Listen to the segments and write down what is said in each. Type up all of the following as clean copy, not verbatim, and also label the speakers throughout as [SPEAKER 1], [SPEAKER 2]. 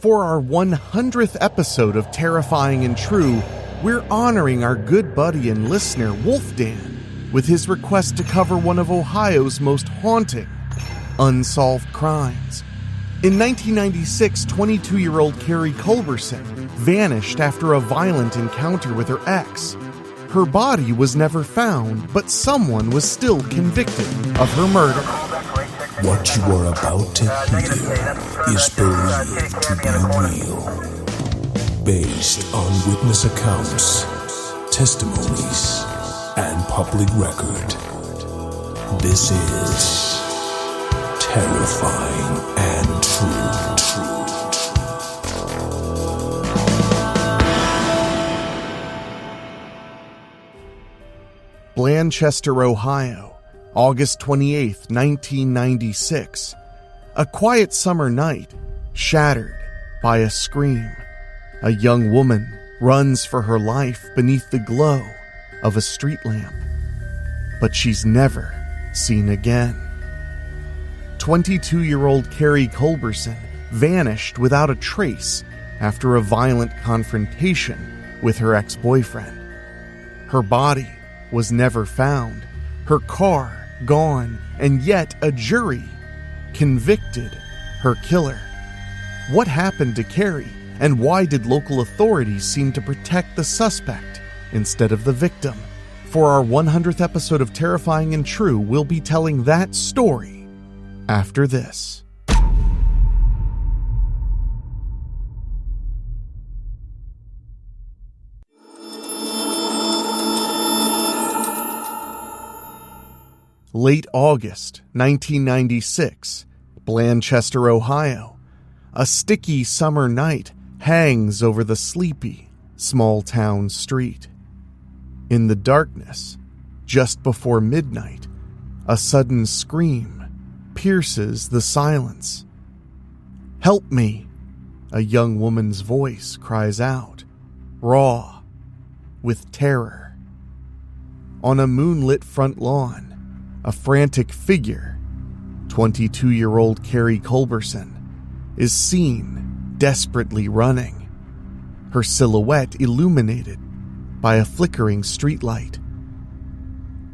[SPEAKER 1] For our 100th episode of Terrifying and True, we're honoring our good buddy and listener, Wolfdan, with his request to cover one of Ohio's most haunting, unsolved crimes. In 1996, 22-year-old Carrie Culberson vanished after a violent encounter with her ex. Her body was never found, but someone was still convicted of her murder.
[SPEAKER 2] What you are about to hear is believed to be real, based on witness accounts, testimonies, and public record. This is Terrifying and True.
[SPEAKER 1] Blanchester, Ohio, August 28, 1996. A quiet summer night, shattered by a scream. A young woman runs for her life beneath the glow of a street lamp. But she's never seen again. 22-year-old Carrie Culberson vanished without a trace after a violent confrontation with her ex-boyfriend. Her body was never found, her car gone, and yet a jury convicted her killer. What happened to Carrie, and why did local authorities seem to protect the suspect instead of the victim? For our 100th episode of Terrifying and True, we'll be telling that story after this. Late August 1996, Blanchester, Ohio. A sticky summer night hangs over the sleepy, small-town street. In the darkness, just before midnight, a sudden scream pierces the silence. "Help me!" a young woman's voice cries out, raw with terror. On a moonlit front lawn, a frantic figure, 22-year-old Carrie Culberson, is seen desperately running, her silhouette illuminated by a flickering streetlight.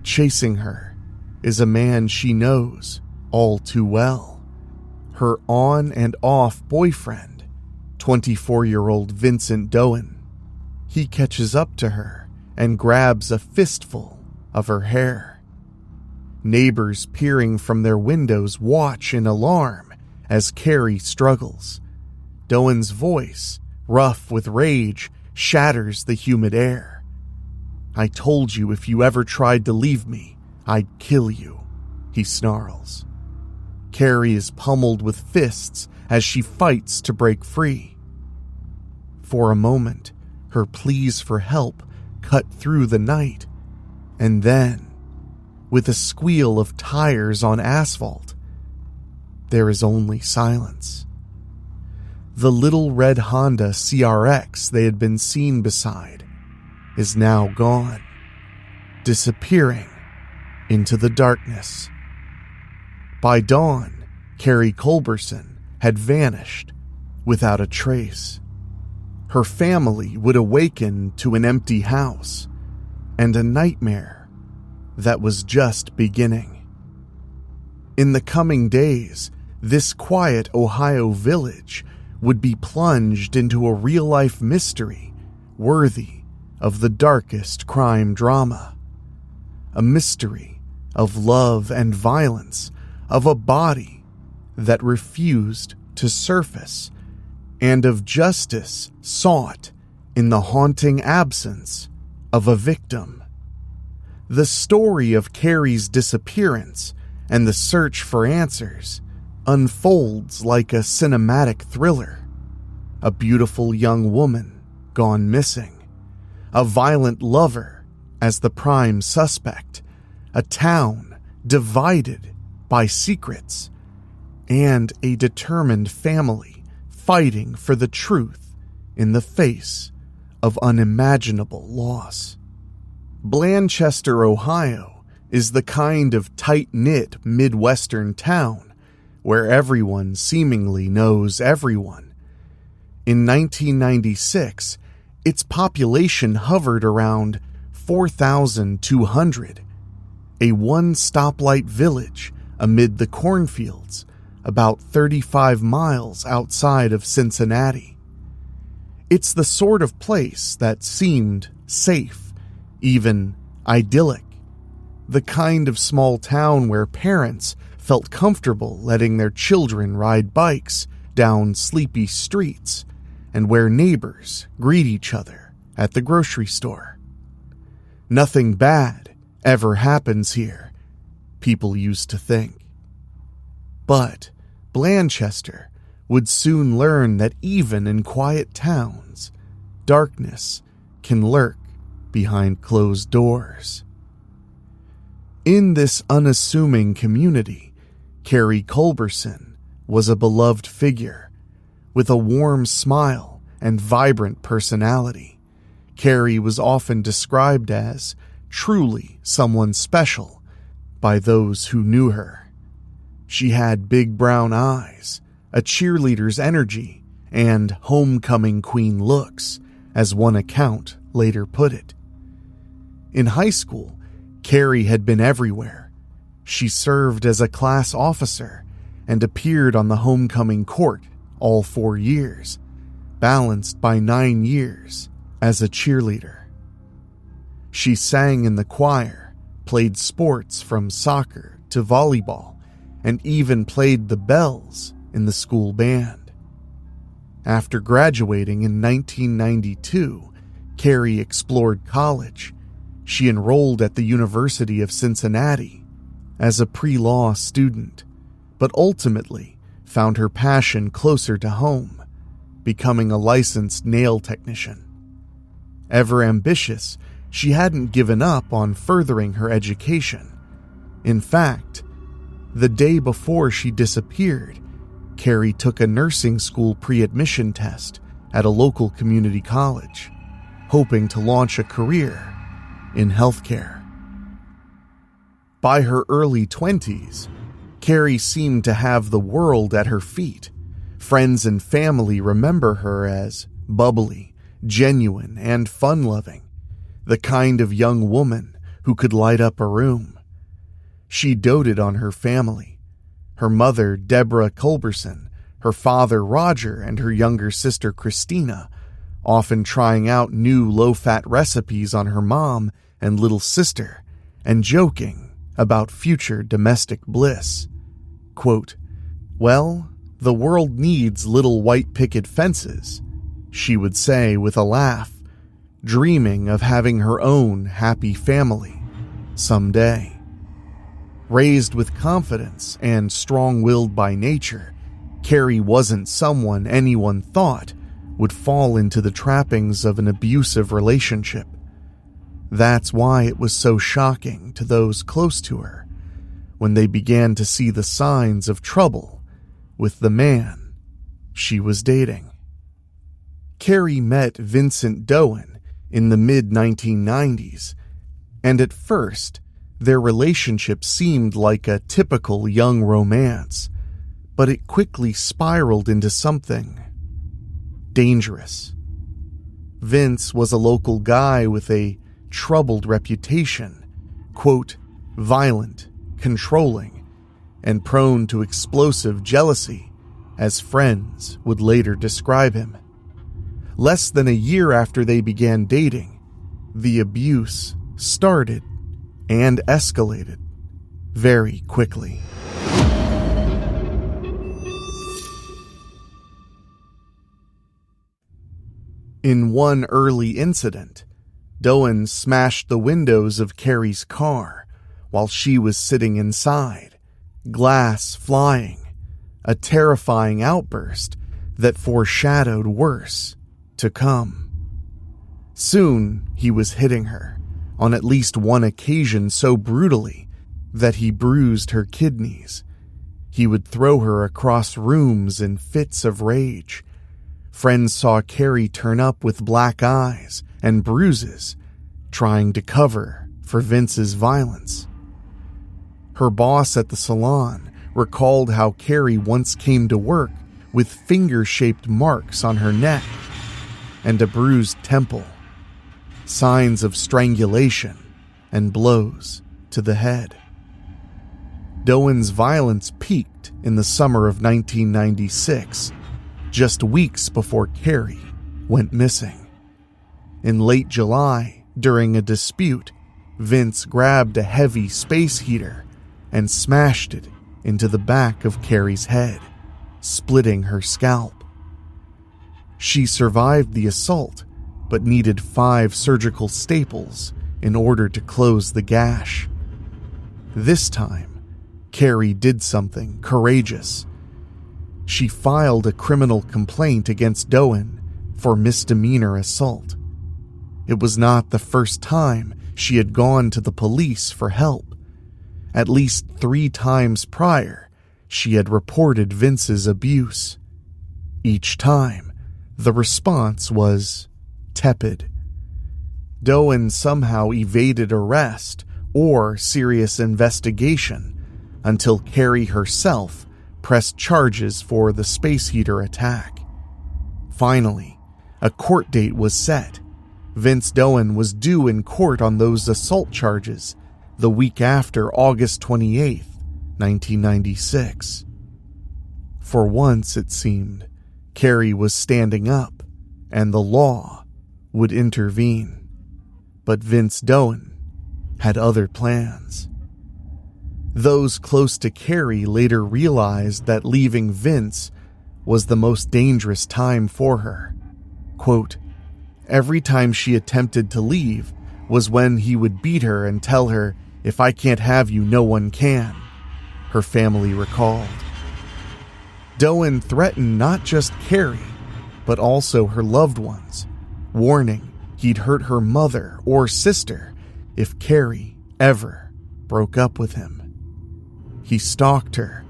[SPEAKER 1] Chasing her is a man she knows all too well, her on and off boyfriend, 24-year-old Vincent Doan. He catches up to her and grabs a fistful of her hair. Neighbors peering from their windows watch in alarm as Carrie struggles. Doan's voice, rough with rage, shatters the humid air. "I told you if you ever tried to leave me, I'd kill you," he snarls. Carrie is pummeled with fists as she fights to break free. For a moment, her pleas for help cut through the night, and then, with a squeal of tires on asphalt, there is only silence. The little red Honda CRX they had been seen beside is now gone, disappearing into the darkness. By dawn, Carrie Culberson had vanished without a trace. Her family would awaken to an empty house and a nightmare that was just beginning. In the coming days, this quiet Ohio village would be plunged into a real-life mystery worthy of the darkest crime drama. A mystery of love and violence, of a body that refused to surface, and of justice sought in the haunting absence of a victim. The story of Carrie's disappearance and the search for answers unfolds like a cinematic thriller. A beautiful young woman gone missing, a violent lover as the prime suspect, a town divided by secrets, and a determined family fighting for the truth in the face of unimaginable loss. Blanchester, Ohio, is the kind of tight-knit Midwestern town where everyone seemingly knows everyone. In 1996, its population hovered around 4,200, a one-stoplight village amid the cornfields about 35 miles outside of Cincinnati. It's the sort of place that seemed safe, even idyllic, the kind of small town where parents felt comfortable letting their children ride bikes down sleepy streets and where neighbors greet each other at the grocery store. Nothing bad ever happens here, people used to think. But Blanchester would soon learn that even in quiet towns, darkness can lurk behind closed doors. In this unassuming community, Carrie Culberson was a beloved figure. With a warm smile and vibrant personality, Carrie was often described as truly someone special by those who knew her. She had big brown eyes, a cheerleader's energy, and homecoming queen looks, as one account later put it. In high school, Carrie had been everywhere. She served as a class officer and appeared on the homecoming court all 4 years, balanced by 9 years as a cheerleader. She sang in the choir, played sports from soccer to volleyball, and even played the bells in the school band. After graduating in 1992, Carrie explored college. She enrolled at the University of Cincinnati as a pre-law student, but ultimately found her passion closer to home, becoming a licensed nail technician. Ever ambitious, she hadn't given up on furthering her education. In fact, the day before she disappeared, Carrie took a nursing school pre-admission test at a local community college, hoping to launch a career in healthcare. By her early 20s, Carrie seemed to have the world at her feet. Friends and family remember her as bubbly, genuine, and fun-loving, the kind of young woman who could light up a room. She doted on her family, her mother, Deborah Culberson, her father, Roger, and her younger sister, Christina, often trying out new low-fat recipes on her mom and little sister, and joking about future domestic bliss. Quote, "Well, the world needs little white picket fences," she would say with a laugh, dreaming of having her own happy family someday. Raised with confidence and strong-willed by nature, Carrie wasn't someone anyone thought would fall into the trappings of an abusive relationship. That's why it was so shocking to those close to her when they began to see the signs of trouble with the man she was dating. Carrie met Vincent Doan in the mid-1990s, and at first, their relationship seemed like a typical young romance, but it quickly spiraled into something dangerous. Vince was a local guy with a troubled reputation, quote, violent, controlling, and prone to explosive jealousy, as friends would later describe him. Less than a year after they began dating, the abuse started and escalated very quickly. In one early incident, Doan smashed the windows of Carrie's car while she was sitting inside, glass flying, a terrifying outburst that foreshadowed worse to come. Soon, he was hitting her, on at least one occasion so brutally that he bruised her kidneys. He would throw her across rooms in fits of rage. Friends saw Carrie turn up with black eyes and bruises, trying to cover for Vince's violence. Her boss at the salon recalled how Carrie once came to work with finger-shaped marks on her neck and a bruised temple, signs of strangulation and blows to the head. Doan's violence peaked in the summer of 1996, just weeks before Carrie went missing. In late July, during a dispute, Vince grabbed a heavy space heater and smashed it into the back of Carrie's head, splitting her scalp. She survived the assault, but needed 5 surgical staples in order to close the gash. This time, Carrie did something courageous. She filed a criminal complaint against Doan for misdemeanor assault. It was not the first time she had gone to the police for help. At least 3 times prior, she had reported Vince's abuse. Each time, the response was tepid. Doan somehow evaded arrest or serious investigation until Carrie herself pressed charges for the space heater attack. Finally, a court date was set. Vince Doan was due in court on those assault charges the week after August 28, 1996. For once, it seemed, Carrie was standing up, and the law would intervene. But Vince Doan had other plans. Those close to Carrie later realized that leaving Vince was the most dangerous time for her. Quote, "Every time she attempted to leave was when he would beat her and tell her, 'If I can't have you, no one can,'" her family recalled. Doan threatened not just Carrie, but also her loved ones, warning he'd hurt her mother or sister if Carrie ever broke up with him. He stalked her,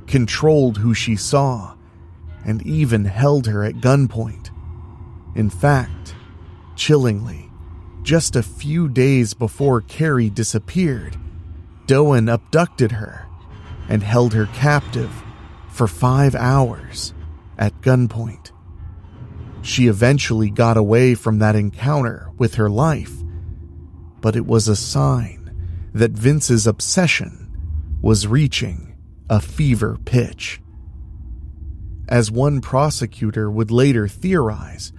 [SPEAKER 1] controlled who she saw, and even held her at gunpoint. In fact, chillingly, just a few days before Carrie disappeared, Doan abducted her and held her captive for 5 hours at gunpoint. She eventually got away from that encounter with her life, but it was a sign that Vince's obsession was reaching a fever pitch. As one prosecutor would later theorize,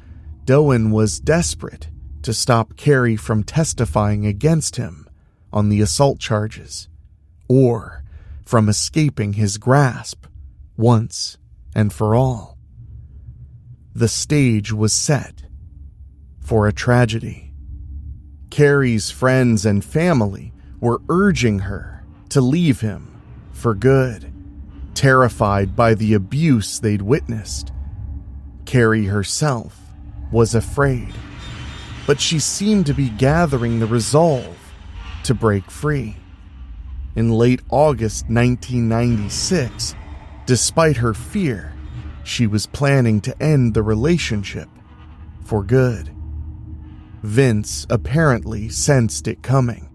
[SPEAKER 1] Doan was desperate to stop Carrie from testifying against him on the assault charges, or from escaping his grasp once and for all. The stage was set for a tragedy. Carrie's friends and family were urging her to leave him for good, terrified by the abuse they'd witnessed. Carrie herself was afraid, but she seemed to be gathering the resolve to break free. In late August 1996, despite her fear, she was planning to end the relationship for good. Vince apparently sensed it coming.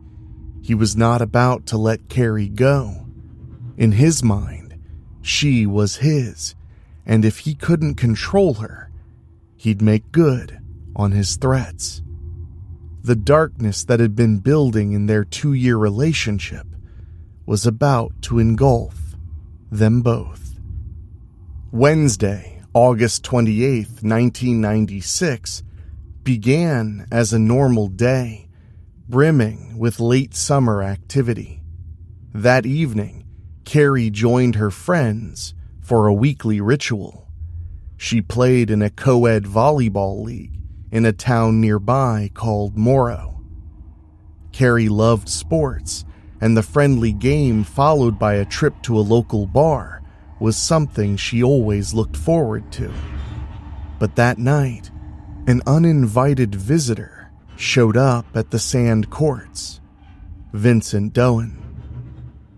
[SPEAKER 1] He was not about to let Carrie go. In his mind, she was his, and if he couldn't control her, he'd make good on his threats. The darkness that had been building in their 2-year relationship was about to engulf them both. Wednesday, August 28, 1996, began as a normal day, brimming with late summer activity. That evening, Carrie joined her friends for a weekly ritual. She played in a co-ed volleyball league in a town nearby called Morrow. Carrie loved sports, and the friendly game followed by a trip to a local bar was something she always looked forward to. But that night, an uninvited visitor showed up at the sand courts. Vincent Doan.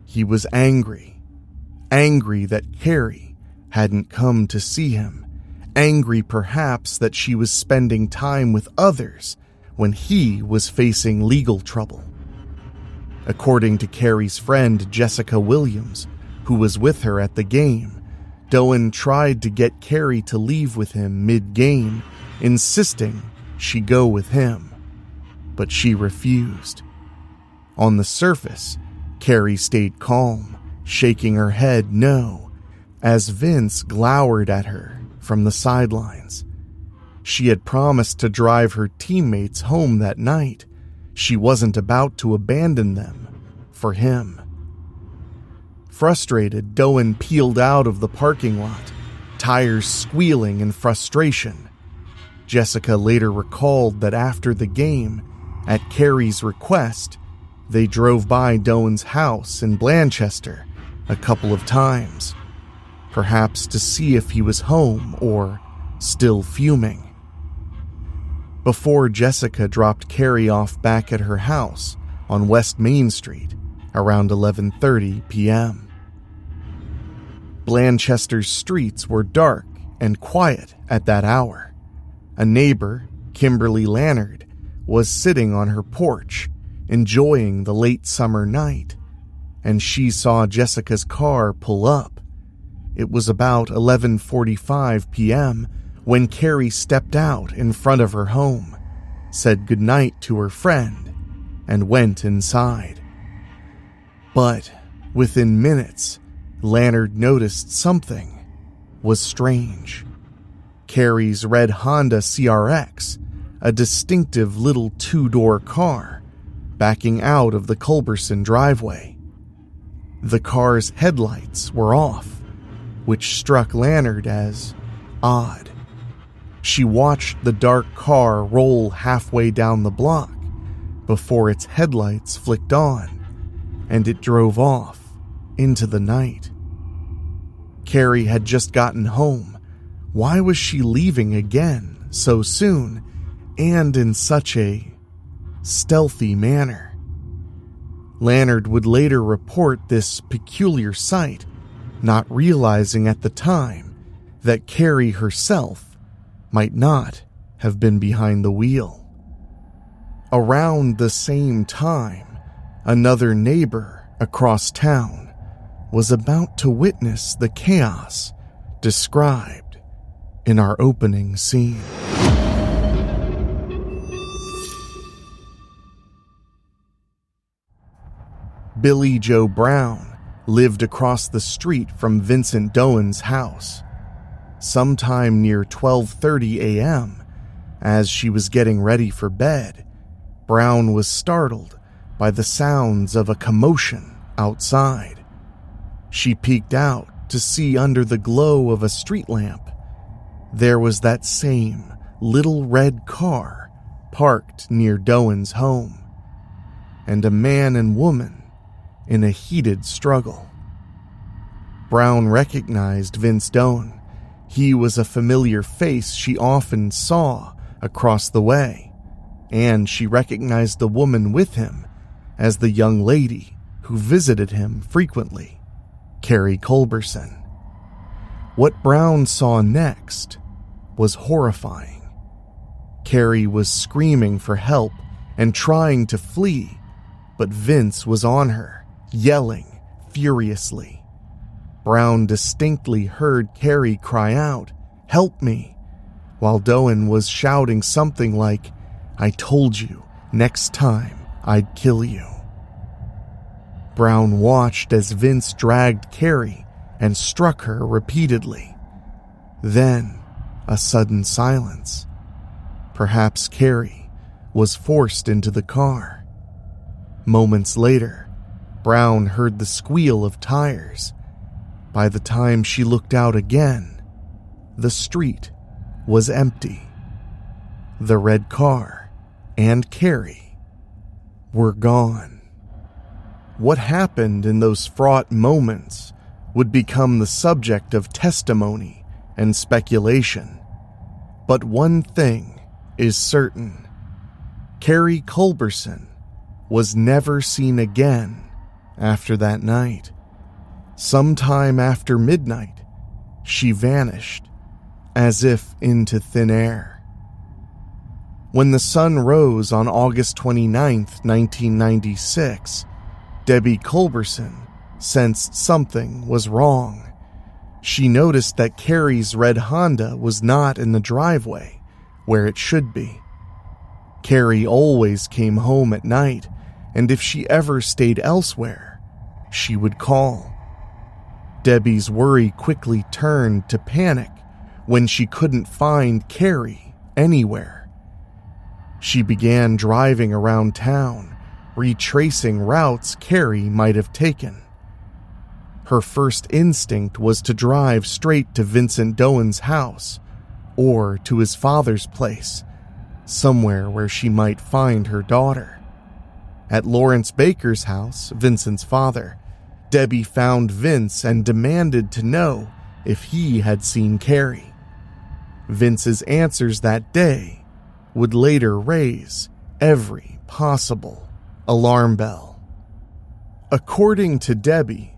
[SPEAKER 1] He was angry that Carrie hadn't come to see him, angry perhaps that she was spending time with others when he was facing legal trouble. According to Carrie's friend Jessica Williams, who was with her at the game, Doan tried to get Carrie to leave with him mid-game, insisting she go with him, but she refused. On the surface, Carrie stayed calm, shaking her head no, as Vince glowered at her from the sidelines. She had promised to drive her teammates home that night. She wasn't about to abandon them for him. Frustrated, Doan peeled out of the parking lot, tires squealing in frustration. Jessica later recalled that after the game, at Carrie's request, they drove by Doan's house in Blanchester a couple of times, perhaps to see if he was home or still fuming. Before Jessica dropped Carrie off back at her house on West Main Street around 11:30 p.m. Blanchester's streets were dark and quiet at that hour. A neighbor, Kimberly Lannard, was sitting on her porch, enjoying the late summer night, and she saw Jessica's car pull up. It was about 11:45 p.m. when Carrie stepped out in front of her home, said goodnight to her friend, and went inside. But within minutes, Lannard noticed something was strange. Carrie's red Honda CRX, a distinctive little two-door car, backing out of the Culberson driveway. The car's headlights were off, which struck Lannard as odd. She watched the dark car roll halfway down the block before its headlights flicked on, and it drove off into the night. Carrie had just gotten home. Why was she leaving again so soon and in such a stealthy manner? Lannard would later report this peculiar sight, not realizing at the time that Carrie herself might not have been behind the wheel. Around the same time, another neighbor across town was about to witness the chaos described in our opening scene. Billy Joe Brown lived across the street from Vincent Doan's house. Sometime near 12:30 a.m., as she was getting ready for bed, Brown was startled by the sounds of a commotion outside. She peeked out to see under the glow of a street lamp, there was that same little red car parked near Doan's home, and a man and woman in a heated struggle. Brown recognized Vince Doan. He was a familiar face she often saw across the way, and she recognized the woman with him as the young lady who visited him frequently, Carrie Culberson. What Brown saw next was horrifying. Carrie was screaming for help and trying to flee, but Vince was on her, yelling furiously. Brown distinctly heard Carrie cry out, "Help me," while Doan was shouting something like, "I told you, next time I'd kill you." Brown watched as Vince dragged Carrie and struck her repeatedly. Then, a sudden silence. Perhaps Carrie was forced into the car. Moments later, Brown heard the squeal of tires. By the time she looked out again, the street was empty. The red car and Carrie were gone. What happened in those fraught moments would become the subject of testimony and speculation. But one thing is certain. Carrie Culberson was never seen again after that night. Sometime after midnight, she vanished, as if into thin air. When the sun rose on August 29th, 1996, Debbie Culberson sensed something was wrong. She noticed that Carrie's red Honda was not in the driveway, where it should be. Carrie always came home at night, and if she ever stayed elsewhere, she would call. Debbie's worry quickly turned to panic when she couldn't find Carrie anywhere. She began driving around town, retracing routes Carrie might have taken. Her first instinct was to drive straight to Vincent Doan's house or to his father's place, somewhere where she might find her daughter. At Lawrence Baker's house, Vincent's father, Debbie found Vince and demanded to know if he had seen Carrie. Vince's answers that day would later raise every possible alarm bell. According to Debbie,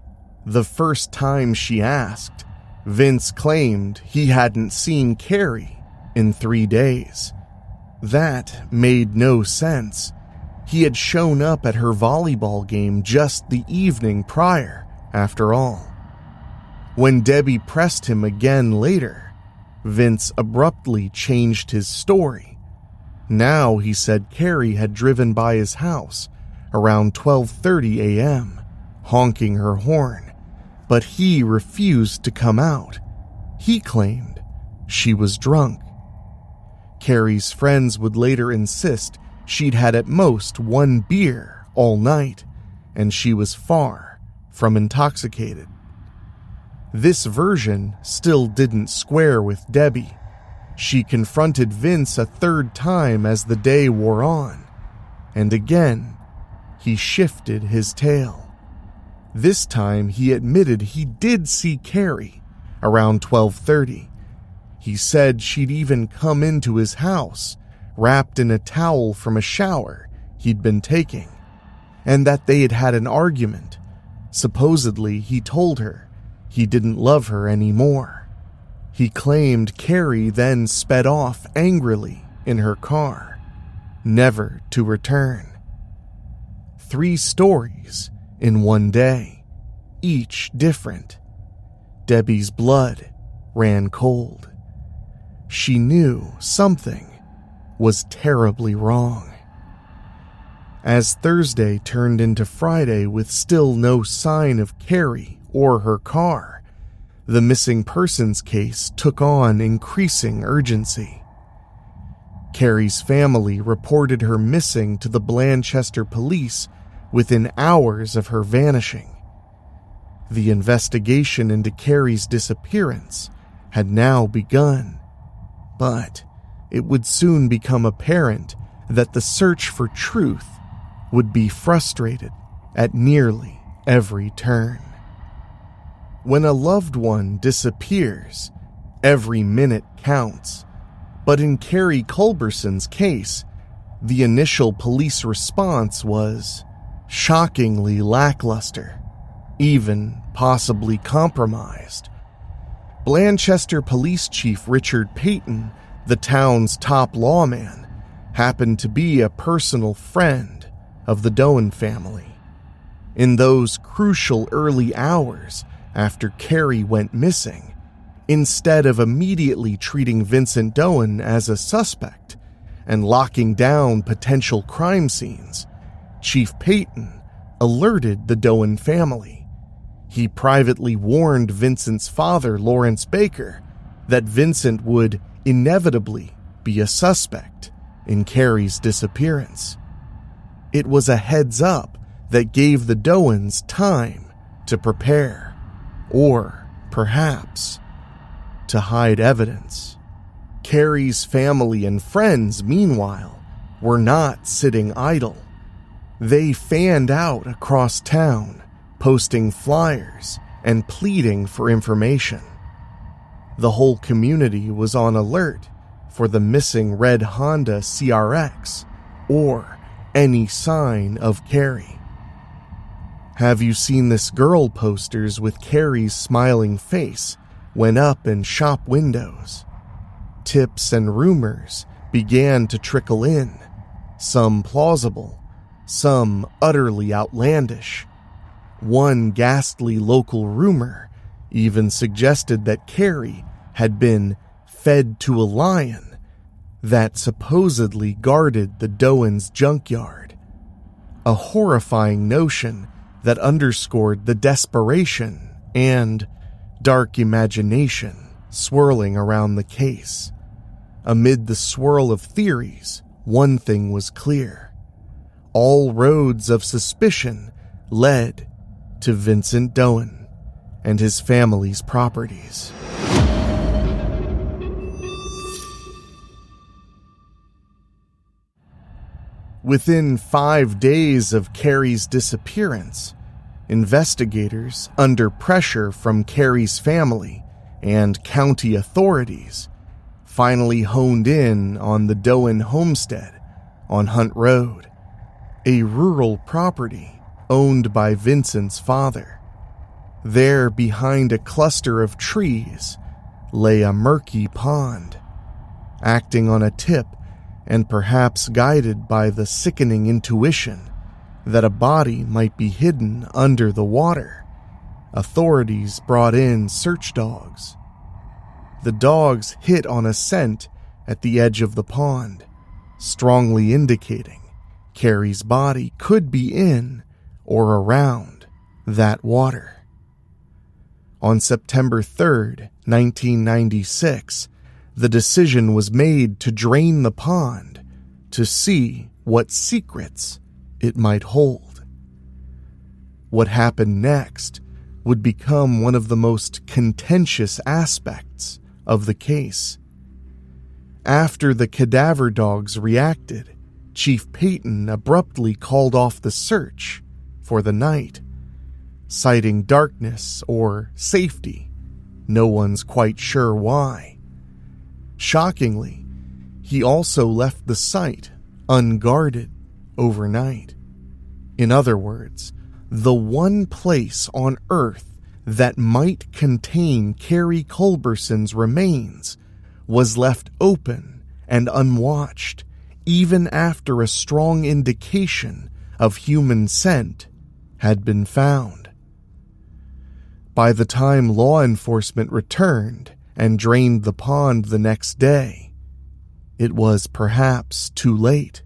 [SPEAKER 1] the first time she asked, Vince claimed he hadn't seen Carrie in 3 days. That made no sense. He had shown up at her volleyball game just the evening prior, after all. When Debbie pressed him again later, Vince abruptly changed his story. Now he said Carrie had driven by his house around 12:30 a.m., honking her horn, but he refused to come out. He claimed she was drunk. Carrie's friends would later insist she'd had at most 1 beer all night, and she was far from intoxicated. This version still didn't square with Debbie. She confronted Vince a 3rd time as the day wore on, and again, he shifted his tale. This time, he admitted he did see Carrie around 12:30. He said she'd even come into his house, wrapped in a towel from a shower he'd been taking, and that they had had an argument. Supposedly, he told her he didn't love her anymore. He claimed Carrie then sped off angrily in her car, never to return. 3 stories in one day, each different. Debbie's blood ran cold. She knew something was terribly wrong. As Thursday turned into Friday with still no sign of Carrie or her car, the missing persons case took on increasing urgency. Carrie's family reported her missing to the Blanchester police within hours of her vanishing. The investigation into Carrie's disappearance had now begun, but it would soon become apparent that the search for truth would be frustrated at nearly every turn. When a loved one disappears, every minute counts, but in Carrie Culberson's case, the initial police response was shockingly lackluster, even possibly compromised. Blanchester Police Chief Richard Payton, the town's top lawman, happened to be a personal friend of the Doan family. In those crucial early hours after Carrie went missing, instead of immediately treating Vincent Doan as a suspect and locking down potential crime scenes, Chief Payton alerted the Doan family. He privately warned Vincent's father, Lawrence Baker, that Vincent would inevitably be a suspect in Carrie's disappearance. It was a heads up that gave the Doans time to prepare, or perhaps to hide evidence. Carrie's family and friends, meanwhile, were not sitting idle. They fanned out across town, posting flyers and pleading for information. The whole community was on alert for the missing red Honda CRX or any sign of Carrie. "Have you seen this girl?" posters with Carrie's smiling face went up in shop windows. Tips and rumors began to trickle in, some plausible, some utterly outlandish. One ghastly local rumor even suggested that Carrie had been fed to a lion that supposedly guarded the Doan's junkyard, a horrifying notion that underscored the desperation and dark imagination swirling around the case. Amid the swirl of theories, one thing was clear. All roads of suspicion led to Vincent Doan and his family's properties. Within 5 days of Carrie's disappearance, investigators, under pressure from Carrie's family and county authorities, finally honed in on the Doan homestead on Hunt Road, a rural property owned by Vincent's father. There, behind a cluster of trees, lay a murky pond. Acting on a tip, and perhaps guided by the sickening intuition that a body might be hidden under the water, authorities brought in search dogs. The dogs hit on a scent at the edge of the pond, strongly indicating Carrie's body could be in or around that water. On September 3rd, 1996, the decision was made to drain the pond to see what secrets it might hold. What happened next would become one of the most contentious aspects of the case. After the cadaver dogs reacted, Chief Payton abruptly called off the search for the night, citing darkness or safety. No one's quite sure why. Shockingly, he also left the site unguarded overnight. In other words, the one place on Earth that might contain Carrie Culberson's remains was left open and unwatched, even after a strong indication of human scent had been found. By the time law enforcement returned and drained the pond the next day, it was perhaps too late.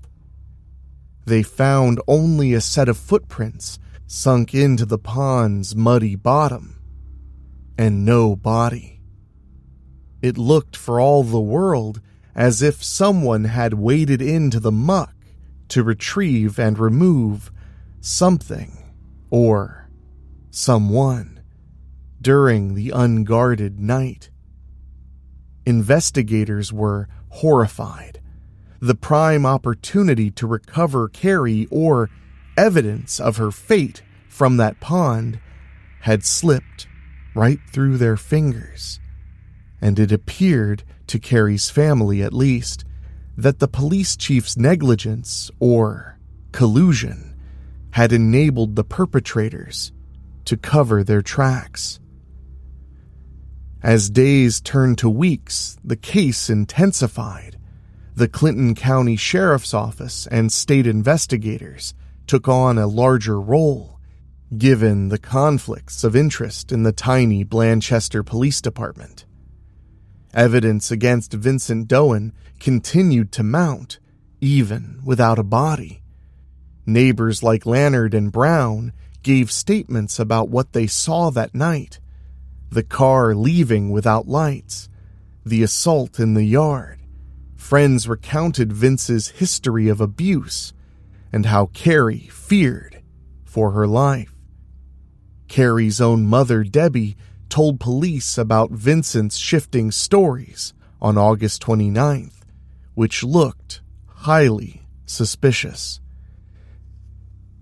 [SPEAKER 1] They found only a set of footprints sunk into the pond's muddy bottom, and no body. It looked for all the world as if someone had waded into the muck to retrieve and remove something or someone during the unguarded night. Investigators were horrified. The prime opportunity to recover Carrie or evidence of her fate from that pond had slipped right through their fingers, and it appeared, to Carrie's family at least, that the police chief's negligence or collusion had enabled the perpetrators to cover their tracks. As days turned to weeks, the case intensified. The Clinton County Sheriff's Office and state investigators took on a larger role, given the conflicts of interest in the tiny Blanchester Police Department. Evidence against Vincent Doan continued to mount, even without a body. Neighbors like Lannard and Brown gave statements about what they saw that night: the car leaving without lights, the assault in the yard. Friends recounted Vince's history of abuse and how Carrie feared for her life. Carrie's own mother, Debbie, told police about Vincent's shifting stories on August 29th, which looked highly suspicious.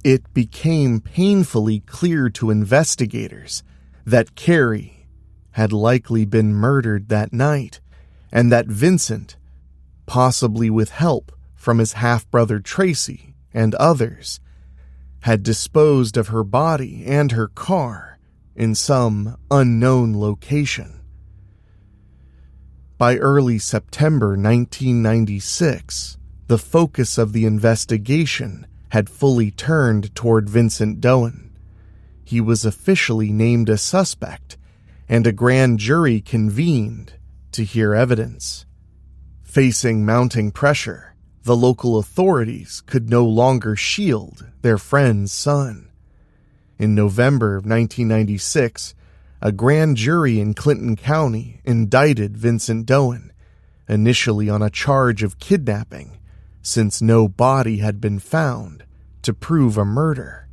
[SPEAKER 1] It became painfully clear to investigators that Carrie had likely been murdered that night, and that Vincent, possibly with help from his half-brother Tracy and others, had disposed of her body and her car in some unknown location. By early September 1996, the focus of the investigation had fully turned toward Vincent Doan. He was officially named a suspect, and a grand jury convened to hear evidence. Facing mounting pressure, the local authorities could no longer shield their friend's son. In November of 1996, a grand jury in Clinton County indicted Vincent Doan, initially on a charge of kidnapping, since no body had been found to prove a murder.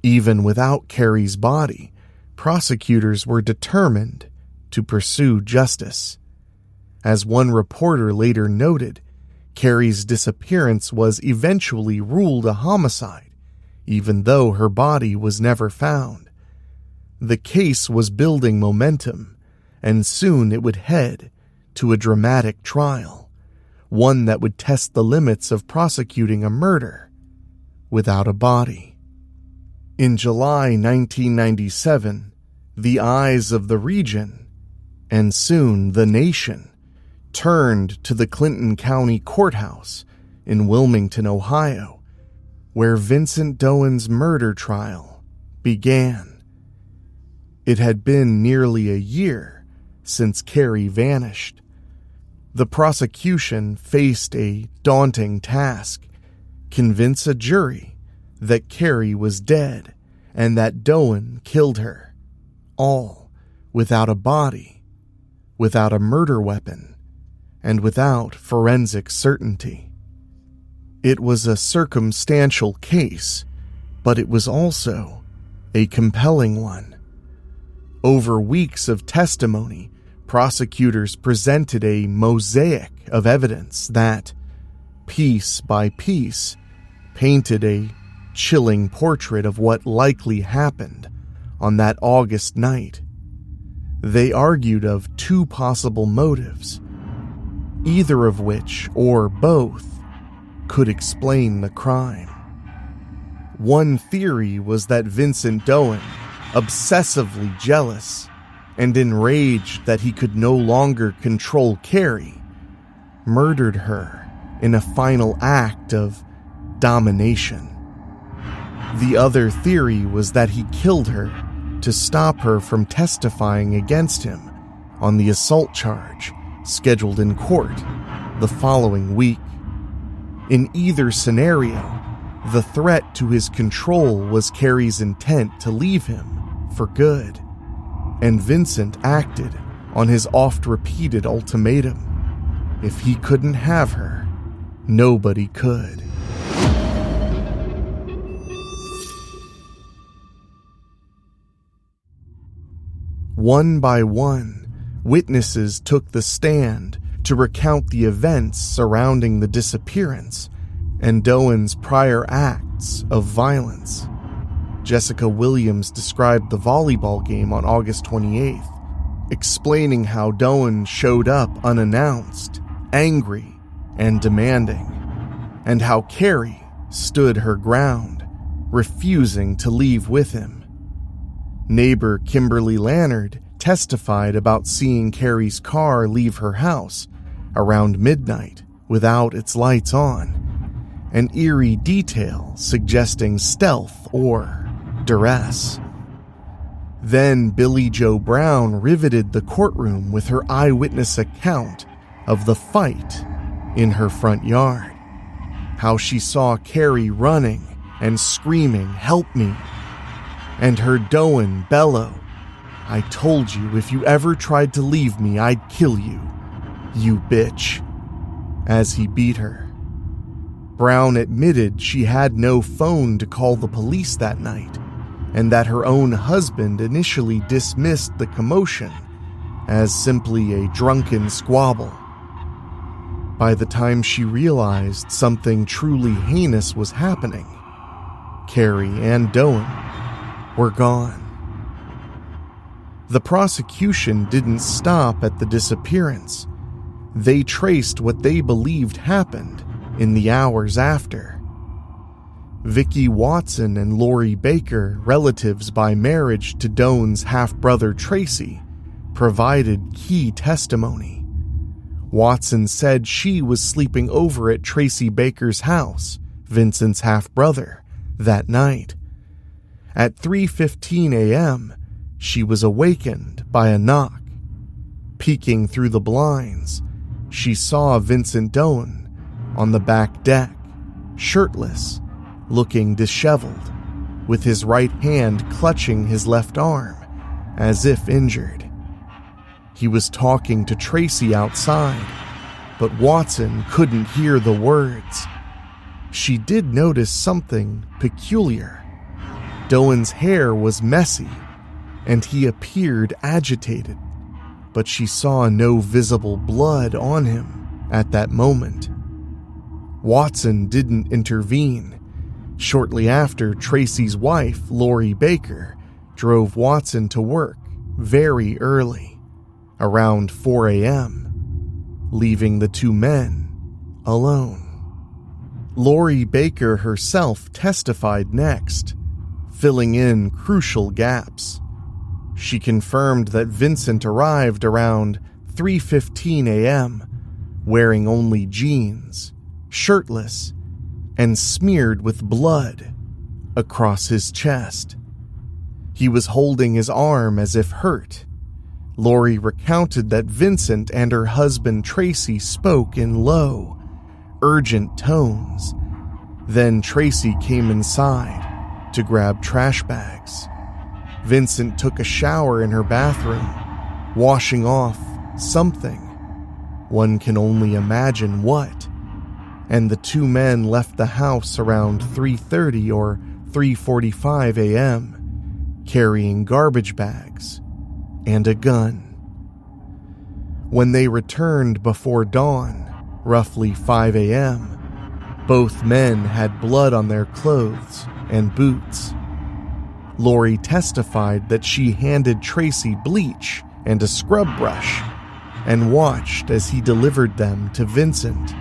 [SPEAKER 1] Even without Carrie's body, prosecutors were determined to pursue justice. As one reporter later noted, Carrie's disappearance was eventually ruled a homicide, even though her body was never found. The case was building momentum, and soon it would head to a dramatic trial, one that would test the limits of prosecuting a murder without a body. In July 1997, the eyes of the region, and soon the nation, turned to the Clinton County Courthouse in Wilmington, Ohio, where Vincent Doan's murder trial began. It had been nearly a year since Carrie vanished. The prosecution faced a daunting task: convince a jury that Carrie was dead and that Doan killed her, all without a body, without a murder weapon, and without forensic certainty. It was a circumstantial case, but it was also a compelling one. Over weeks of testimony, prosecutors presented a mosaic of evidence that, piece by piece, painted a chilling portrait of what likely happened on that August night. They argued of two possible motives, either of which, or both, could explain the crime. One theory was that Vincent Doan, obsessively jealous and enraged that he could no longer control Carrie, murdered her in a final act of domination. The other theory was that he killed her to stop her from testifying against him on the assault charge scheduled in court the following week. In either scenario, the threat to his control was Carrie's intent to leave him for good, and Vincent acted on his oft-repeated ultimatum: if he couldn't have her, nobody could. One by one, witnesses took the stand to recount the events surrounding the disappearance and Doan's prior acts of violence. Jessica Williams described the volleyball game on August 28th, explaining how Doan showed up unannounced, angry, and demanding, and how Carrie stood her ground, refusing to leave with him. Neighbor Kimberly Lannard testified about seeing Carrie's car leave her house around midnight without its lights on, an eerie detail suggesting stealth or duress. Then Billy Joe Brown riveted the courtroom with her eyewitness account of the fight in her front yard, how she saw Carrie running and screaming, "Help me," and heard Doan bellow, "I told you if you ever tried to leave me, I'd kill you, you bitch," as he beat her. Brown admitted she had no phone to call the police that night, and that her own husband initially dismissed the commotion as simply a drunken squabble. By the time she realized something truly heinous was happening, Carrie and Doan were gone. The prosecution didn't stop at the disappearance. They traced what they believed happened in the hours after. Vicki Watson and Lori Baker, relatives by marriage to Doan's half-brother Tracy, provided key testimony. Watson said she was sleeping over at Tracy Baker's house, Vincent's half-brother, that night. At 3:15 a.m., she was awakened by a knock. Peeking through the blinds, she saw Vincent Doan on the back deck, shirtless, looking disheveled, with his right hand clutching his left arm, as if injured. He was talking to Tracy outside, but Watson couldn't hear the words. She did notice something peculiar. Doan's hair was messy, and he appeared agitated, but she saw no visible blood on him at that moment. Watson didn't intervene. Shortly after, Tracy's wife, Lori Baker, drove Watson to work very early, around 4 a.m., leaving the two men alone. Lori Baker herself testified next, filling in crucial gaps. She confirmed that Vincent arrived around 3:15 a.m., wearing only jeans, shirtless, and smeared with blood across his chest. He was holding his arm as if hurt. Lori recounted that Vincent and her husband Tracy spoke in low, urgent tones. Then Tracy came inside to grab trash bags. Vincent took a shower in her bathroom, washing off something. One can only imagine what. And the two men left the house around 3:30 or 3:45 a.m., carrying garbage bags and a gun. When they returned before dawn, roughly 5 a.m., both men had blood on their clothes and boots. Lori testified that she handed Tracy bleach and a scrub brush and watched as he delivered them to Vincent,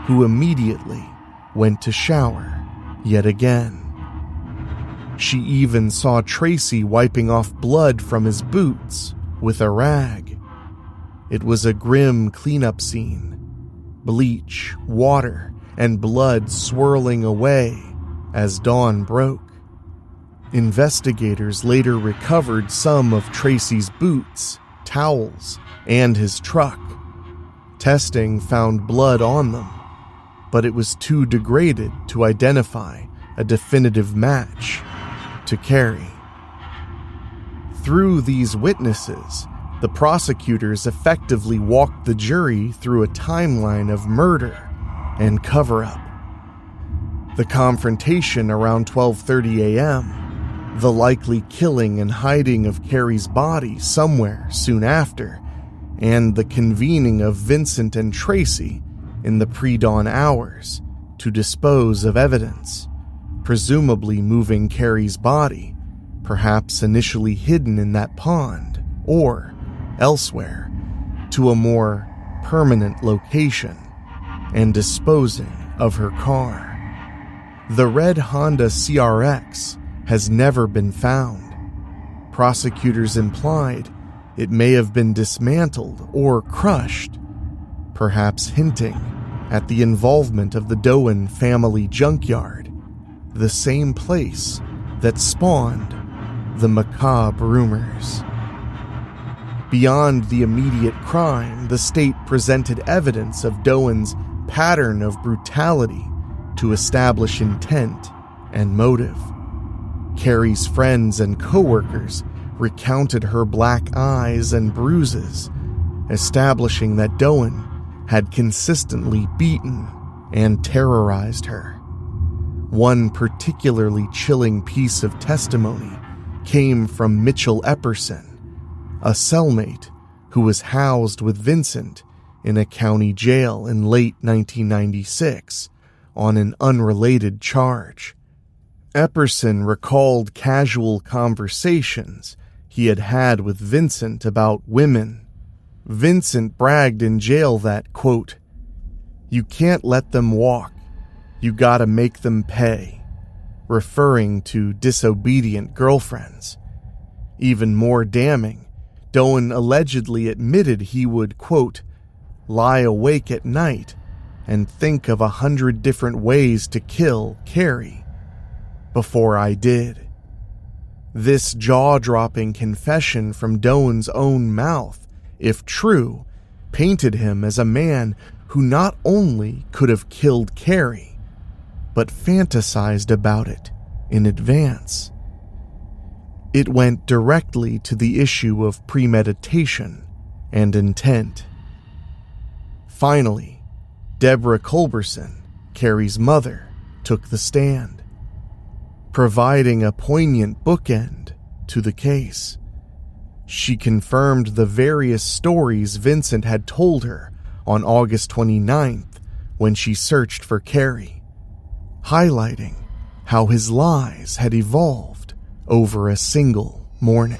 [SPEAKER 1] who immediately went to shower yet again. She even saw Tracy wiping off blood from his boots with a rag. It was a grim cleanup scene. Bleach, water, and blood swirling away as dawn broke. Investigators later recovered some of Tracy's boots, towels, and his truck. Testing found blood on them, but it was too degraded to identify a definitive match to Carrie. Through these witnesses, the prosecutors effectively walked the jury through a timeline of murder and cover-up. The confrontation around 12:30 a.m., the likely killing and hiding of Carrie's body somewhere soon after, and the convening of Vincent and Tracy in the pre-dawn hours to dispose of evidence, presumably moving Carrie's body, perhaps initially hidden in that pond or elsewhere, to a more permanent location, and disposing of her car. The red Honda CRX has never been found. Prosecutors implied it may have been dismantled or crushed, perhaps hinting at the involvement of the Doan family junkyard, the same place that spawned the macabre rumors. Beyond the immediate crime, the state presented evidence of Doan's pattern of brutality to establish intent and motive. Carrie's friends and co-workers recounted her black eyes and bruises, establishing that Doan had consistently beaten and terrorized her. One particularly chilling piece of testimony came from Mitchell Epperson, a cellmate who was housed with Vincent in a county jail in late 1996 on an unrelated charge. Epperson recalled casual conversations he had had with Vincent about women. Vincent bragged in jail that, quote, "You can't let them walk. You gotta make them pay," referring to disobedient girlfriends. Even more damning, Doan allegedly admitted he would, quote, "lie awake at night and think of 100 different ways to kill Carrie before I did." This jaw-dropping confession from Doan's own mouth, if true, painted him as a man who not only could have killed Carrie, but fantasized about it in advance. It went directly to the issue of premeditation and intent. Finally, Deborah Culberson, Carrie's mother, took the stand, providing a poignant bookend to the case. She confirmed the various stories Vincent had told her on August 29th when she searched for Carrie, highlighting how his lies had evolved over a single morning.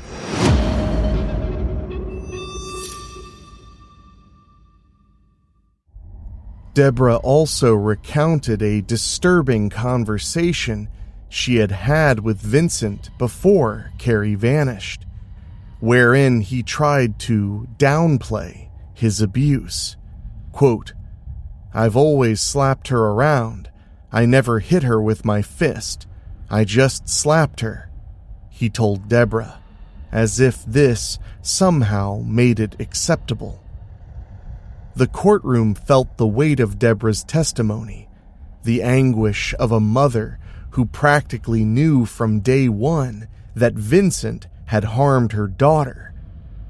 [SPEAKER 1] Deborah also recounted a disturbing conversation she had had with Vincent before Carrie vanished, wherein he tried to downplay his abuse. Quote, "I've always slapped her around. I never hit her with my fist. I just slapped her," he told Deborah, as if this somehow made it acceptable. The courtroom felt the weight of Deborah's testimony, the anguish of a mother who practically knew from day one that Vincent had harmed her daughter,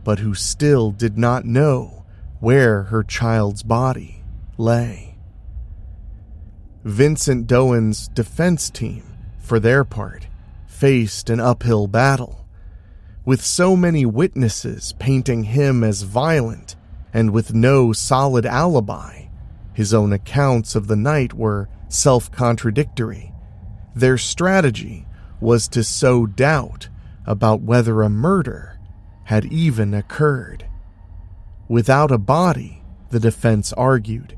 [SPEAKER 1] but who still did not know where her child's body lay. Vincent Doan's defense team, for their part, faced an uphill battle, with so many witnesses painting him as violent and with no solid alibi. His own accounts of the night were self-contradictory. Their strategy was to sow doubt about whether a murder had even occurred. Without a body, the defense argued,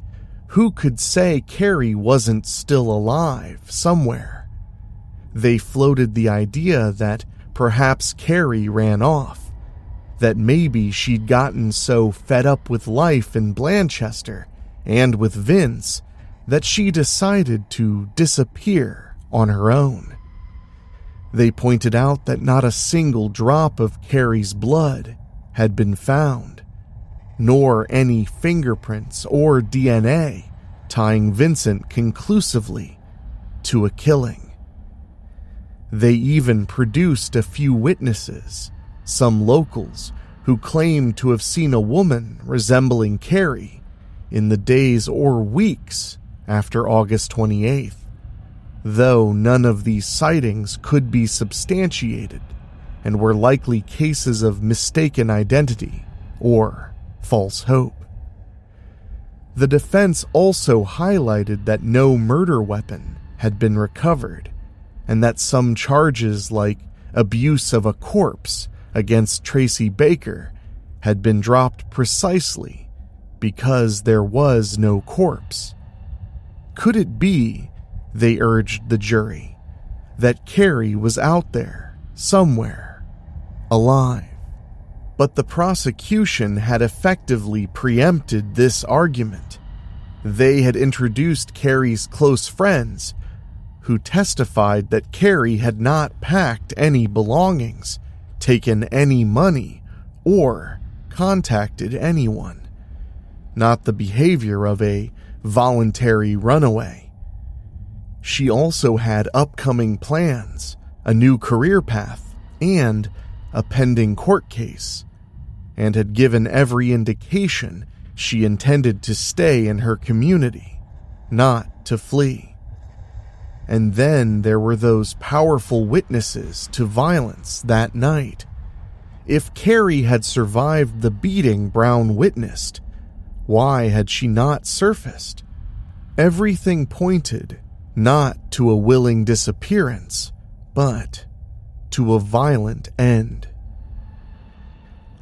[SPEAKER 1] who could say Carrie wasn't still alive somewhere? They floated the idea that perhaps Carrie ran off, that maybe she'd gotten so fed up with life in Blanchester and with Vince that she decided to disappear on her own. They pointed out that not a single drop of Carrie's blood had been found, nor any fingerprints or DNA tying Vincent conclusively to a killing. They even produced a few witnesses, some locals who claimed to have seen a woman resembling Carrie in the days or weeks after August 28th, though none of these sightings could be substantiated and were likely cases of mistaken identity or false hope. The defense also highlighted that no murder weapon had been recovered, and that some charges like abuse of a corpse against Tracy Baker had been dropped precisely because there was no corpse. Could it be, they urged the jury, that Carrie was out there, somewhere, alive? But the prosecution had effectively preempted this argument. They had introduced Carrie's close friends, who testified that Carrie had not packed any belongings, taken any money, or contacted anyone. Not the behavior of a voluntary runaway. She also had upcoming plans, a new career path, and a pending court case, and had given every indication she intended to stay in her community, not to flee. And then there were those powerful witnesses to violence that night. If Carrie had survived the beating Brown witnessed, why had she not surfaced? Everything pointed not to a willing disappearance, but to a violent end.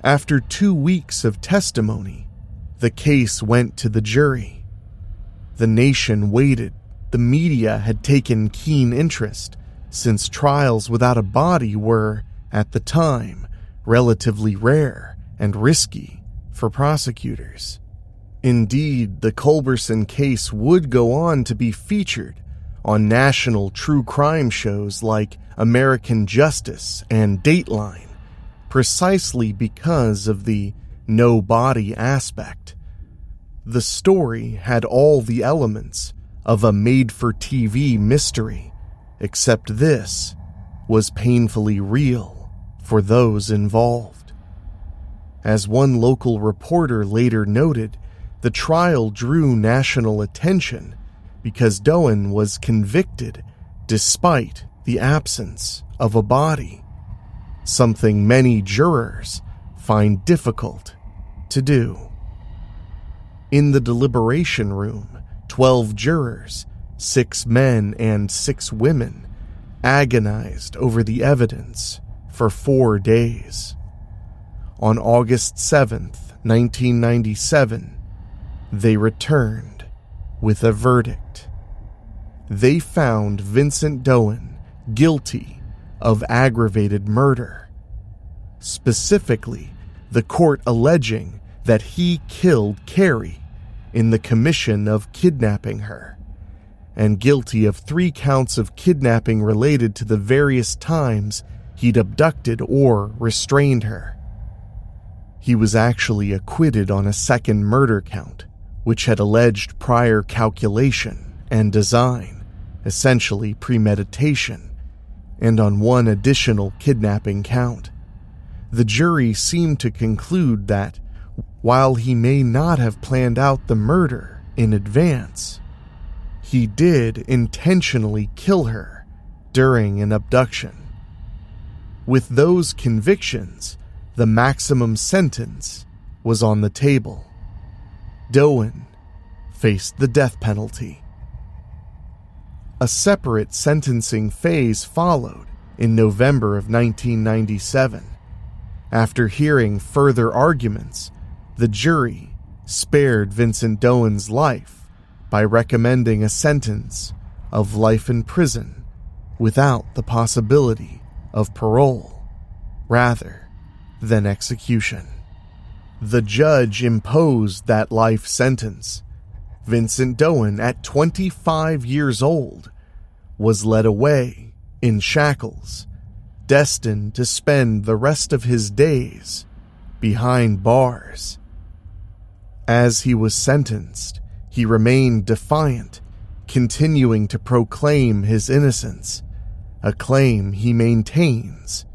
[SPEAKER 1] After 2 weeks of testimony, the case went to the jury. The nation waited. The media had taken keen interest, since trials without a body were, at the time, relatively rare and risky for prosecutors. Indeed, the Culberson case would go on to be featured on national true crime shows like American Justice and Dateline, precisely because of the no body aspect. The story had all the elements of a made-for-TV mystery, except this was painfully real for those involved. As one local reporter later noted, the trial drew national attention because Doan was convicted despite the absence of a body, something many jurors find difficult to do. In the deliberation room, 12 jurors, 6 men and 6 women, agonized over the evidence for 4 days. On August 7th, 1997, they returned with a verdict. They found Vincent Doan guilty of aggravated murder. Specifically, the court alleging that he killed Carrie in the commission of kidnapping her, and guilty of 3 counts of kidnapping related to the various times he'd abducted or restrained her. He was actually acquitted on a second murder count, which had alleged prior calculation and design, essentially premeditation, and on 1 additional kidnapping count. The jury seemed to conclude that, while he may not have planned out the murder in advance, he did intentionally kill her during an abduction. With those convictions, the maximum sentence was on the table. Doan faced the death penalty. A separate sentencing phase followed in November of 1997. After hearing further arguments, the jury spared Vincent Doan's life by recommending a sentence of life in prison without the possibility of parole, rather than execution. The judge imposed that life sentence. Vincent Doan, at 25 years old, was led away in shackles, destined to spend the rest of his days behind bars. As he was sentenced, he remained defiant, continuing to proclaim his innocence, a claim he maintains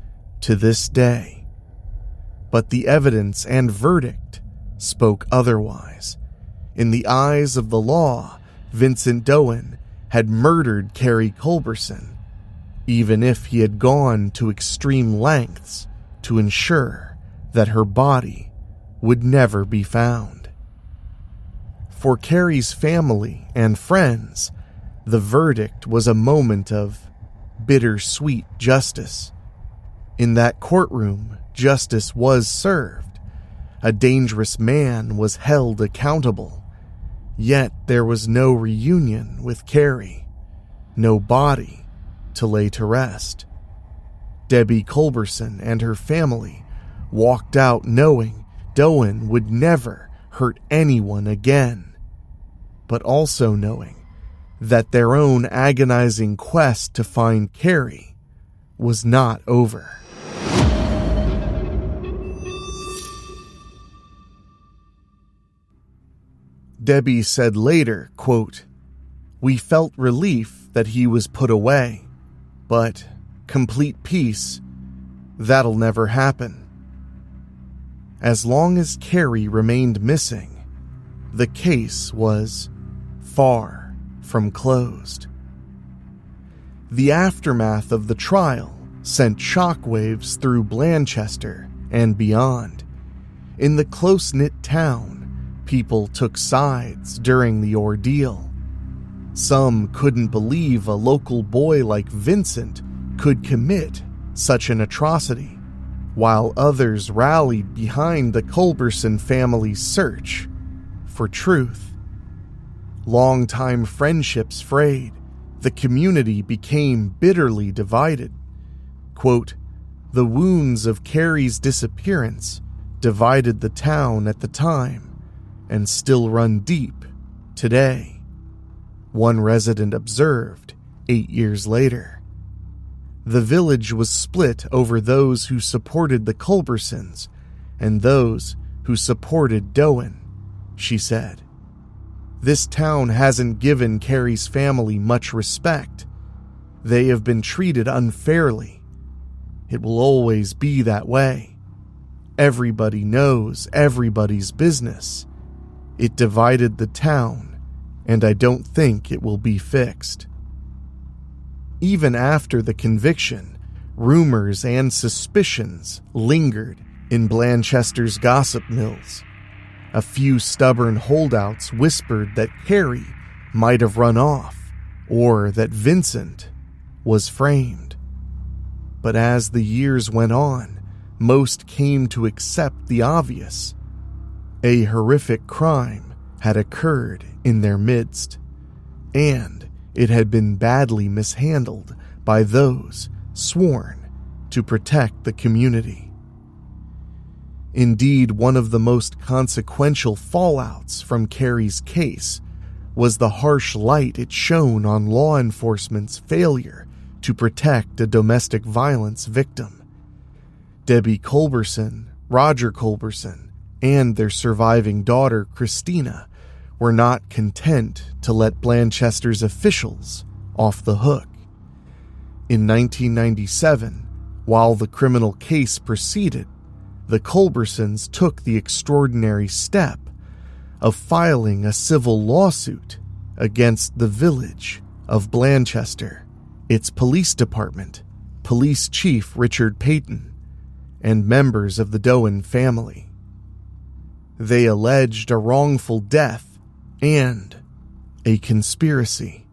[SPEAKER 1] to this day. But the evidence and verdict spoke otherwise. In the eyes of the law, Vincent Doan had murdered Carrie Culberson, even if he had gone to extreme lengths to ensure that her body would never be found. For Carrie's family and friends, the verdict was a moment of bittersweet justice. In that courtroom, justice was served. A dangerous man was held accountable. Yet there was no reunion with Carrie, no body to lay to rest. Debbie Culberson and her family walked out knowing Doan would never hurt anyone again, but also knowing that their own agonizing quest to find Carrie was not over. Debbie said later, quote, "We felt relief that he was put away, but complete peace, that'll never happen. As long as Carrie remained missing, the case was far from closed." The aftermath of the trial sent shockwaves through Blanchester and beyond. In the close-knit town, people took sides during the ordeal. Some couldn't believe a local boy like Vincent could commit such an atrocity, while others rallied behind the Culberson family's search for truth. Longtime friendships frayed. The community became bitterly divided. Quote, "The wounds of Carrie's disappearance divided the town at the time and still run deep today," one resident observed 8 years later. The village was split over those who supported the Culbersons and those who supported Doan, she said. This town hasn't given Carrie's family much respect. They have been treated unfairly. It will always be that way. Everybody knows everybody's business. It divided the town, and I don't think it will be fixed. Even after the conviction, rumors and suspicions lingered in Blanchester's gossip mills. A few stubborn holdouts whispered that Carrie might have run off, or that Vincent was framed. But as the years went on, most came to accept the obvious. A horrific crime had occurred in their midst, and it had been badly mishandled by those sworn to protect the community. Indeed, one of the most consequential fallouts from Carrie's case was the harsh light it shone on law enforcement's failure to protect a domestic violence victim. Debbie Culberson, Roger Culberson, and their surviving daughter, Christina, were not content to let Blanchester's officials off the hook. In 1997, while the criminal case proceeded, the Culbersons took the extraordinary step of filing a civil lawsuit against the village of Blanchester, its police department, Police Chief Richard Payton, and members of the Doan family. They alleged a wrongful death and a conspiracy,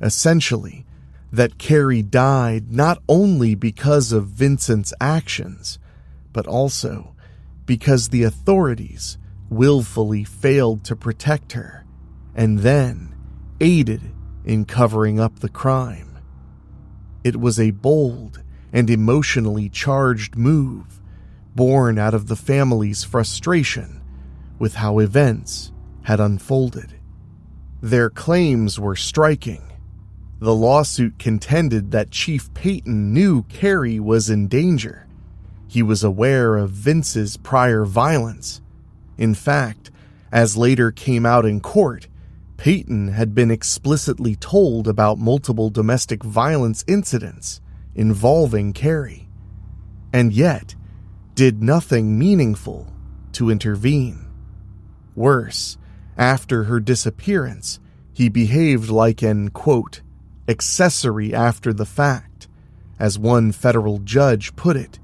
[SPEAKER 1] essentially that Carrie died not only because of Vincent's actions, but also because the authorities willfully failed to protect her and then aided in covering up the crime. It was a bold and emotionally charged move, born out of the family's frustration with how events had unfolded. Their claims were striking. The lawsuit contended that Chief Payton knew Carrie was in danger. He was aware of Vince's prior violence. In fact, as later came out in court, Payton had been explicitly told about multiple domestic violence incidents involving Carrie, and yet did nothing meaningful to intervene. Worse, after her disappearance, he behaved like an, quote, accessory after the fact, as one federal judge put it,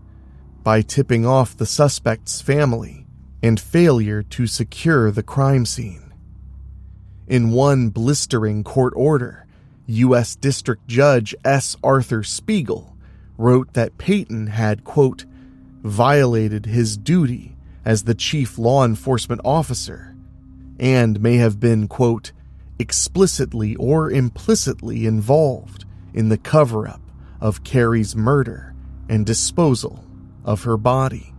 [SPEAKER 1] by tipping off the suspect's family and failure to secure the crime scene. In one blistering court order, U.S. District Judge S. Arthur Spiegel wrote that Payton had, quote, violated his duty as the chief law enforcement officer and may have been, quote, explicitly or implicitly involved in the cover-up of Carrie's murder and disposal of her body.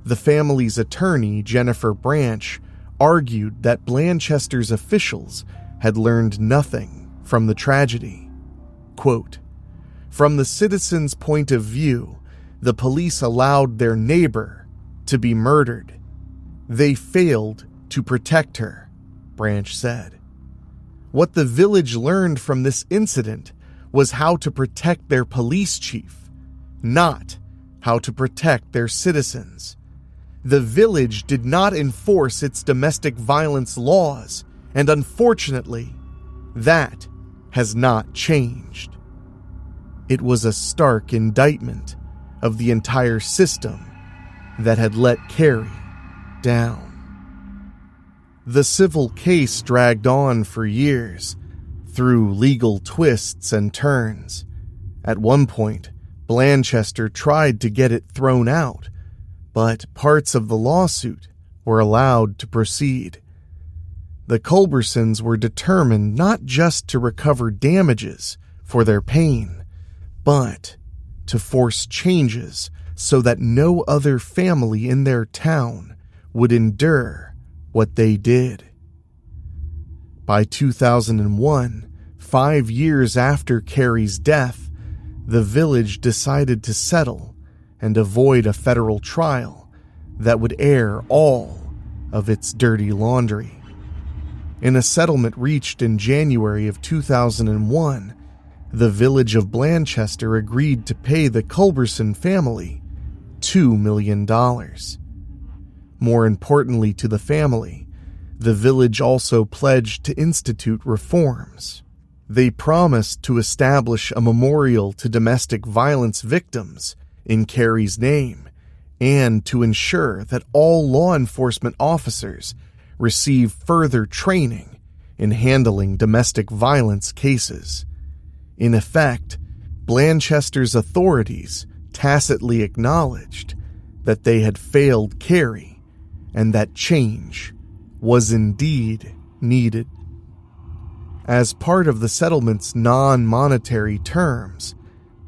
[SPEAKER 1] The family's attorney, Jennifer Branch, argued that Blanchester's officials had learned nothing from the tragedy. Quote, from the citizens' point of view, the police allowed their neighbor to be murdered. They failed to protect her, Branch said. What the village learned from this incident was how to protect their police chief, not how to protect their citizens. The village did not enforce its domestic violence laws, and unfortunately, that has not changed. It was a stark indictment of the entire system that had let Carrie down. The civil case dragged on for years, through legal twists and turns. At one point, Blanchester tried to get it thrown out, but parts of the lawsuit were allowed to proceed. The Culbersons were determined not just to recover damages for their pain, but to force changes so that no other family in their town would endure what they did. By 2001, 5 years after Carrie's death, the village decided to settle and avoid a federal trial that would air all of its dirty laundry. In a settlement reached in January of 2001, the village of Blanchester agreed to pay the Culberson family $2 million. More importantly to the family, the village also pledged to institute reforms. They promised to establish a memorial to domestic violence victims in Carrie's name and to ensure that all law enforcement officers receive further training in handling domestic violence cases. In effect, Blanchester's authorities tacitly acknowledged that they had failed Carrie and that change was indeed needed. As part of the settlement's non-monetary terms,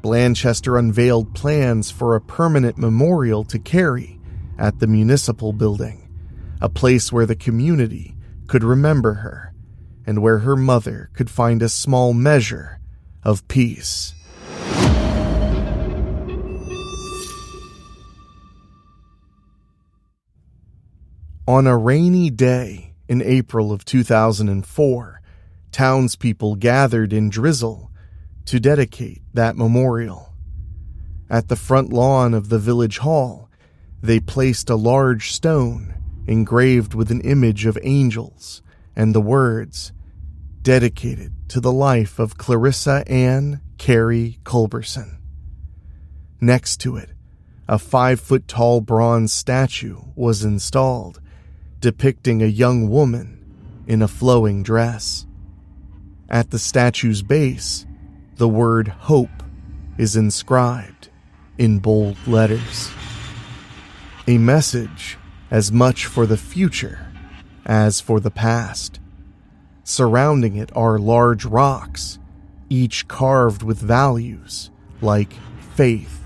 [SPEAKER 1] Blanchester unveiled plans for a permanent memorial to Carrie at the municipal building, a place where the community could remember her and where her mother could find a small measure of peace. On a rainy day in April of 2004, townspeople gathered in drizzle to dedicate that memorial. At the front lawn of the village hall, they placed a large stone engraved with an image of angels and the words, "Dedicated to the life of Clarissa Ann Carrie Culberson." Next to it, a 5-foot-tall bronze statue was installed, depicting a young woman in a flowing dress. At the statue's base, the word hope is inscribed in bold letters. A message as much for the future as for the past. Surrounding it are large rocks, each carved with values like faith,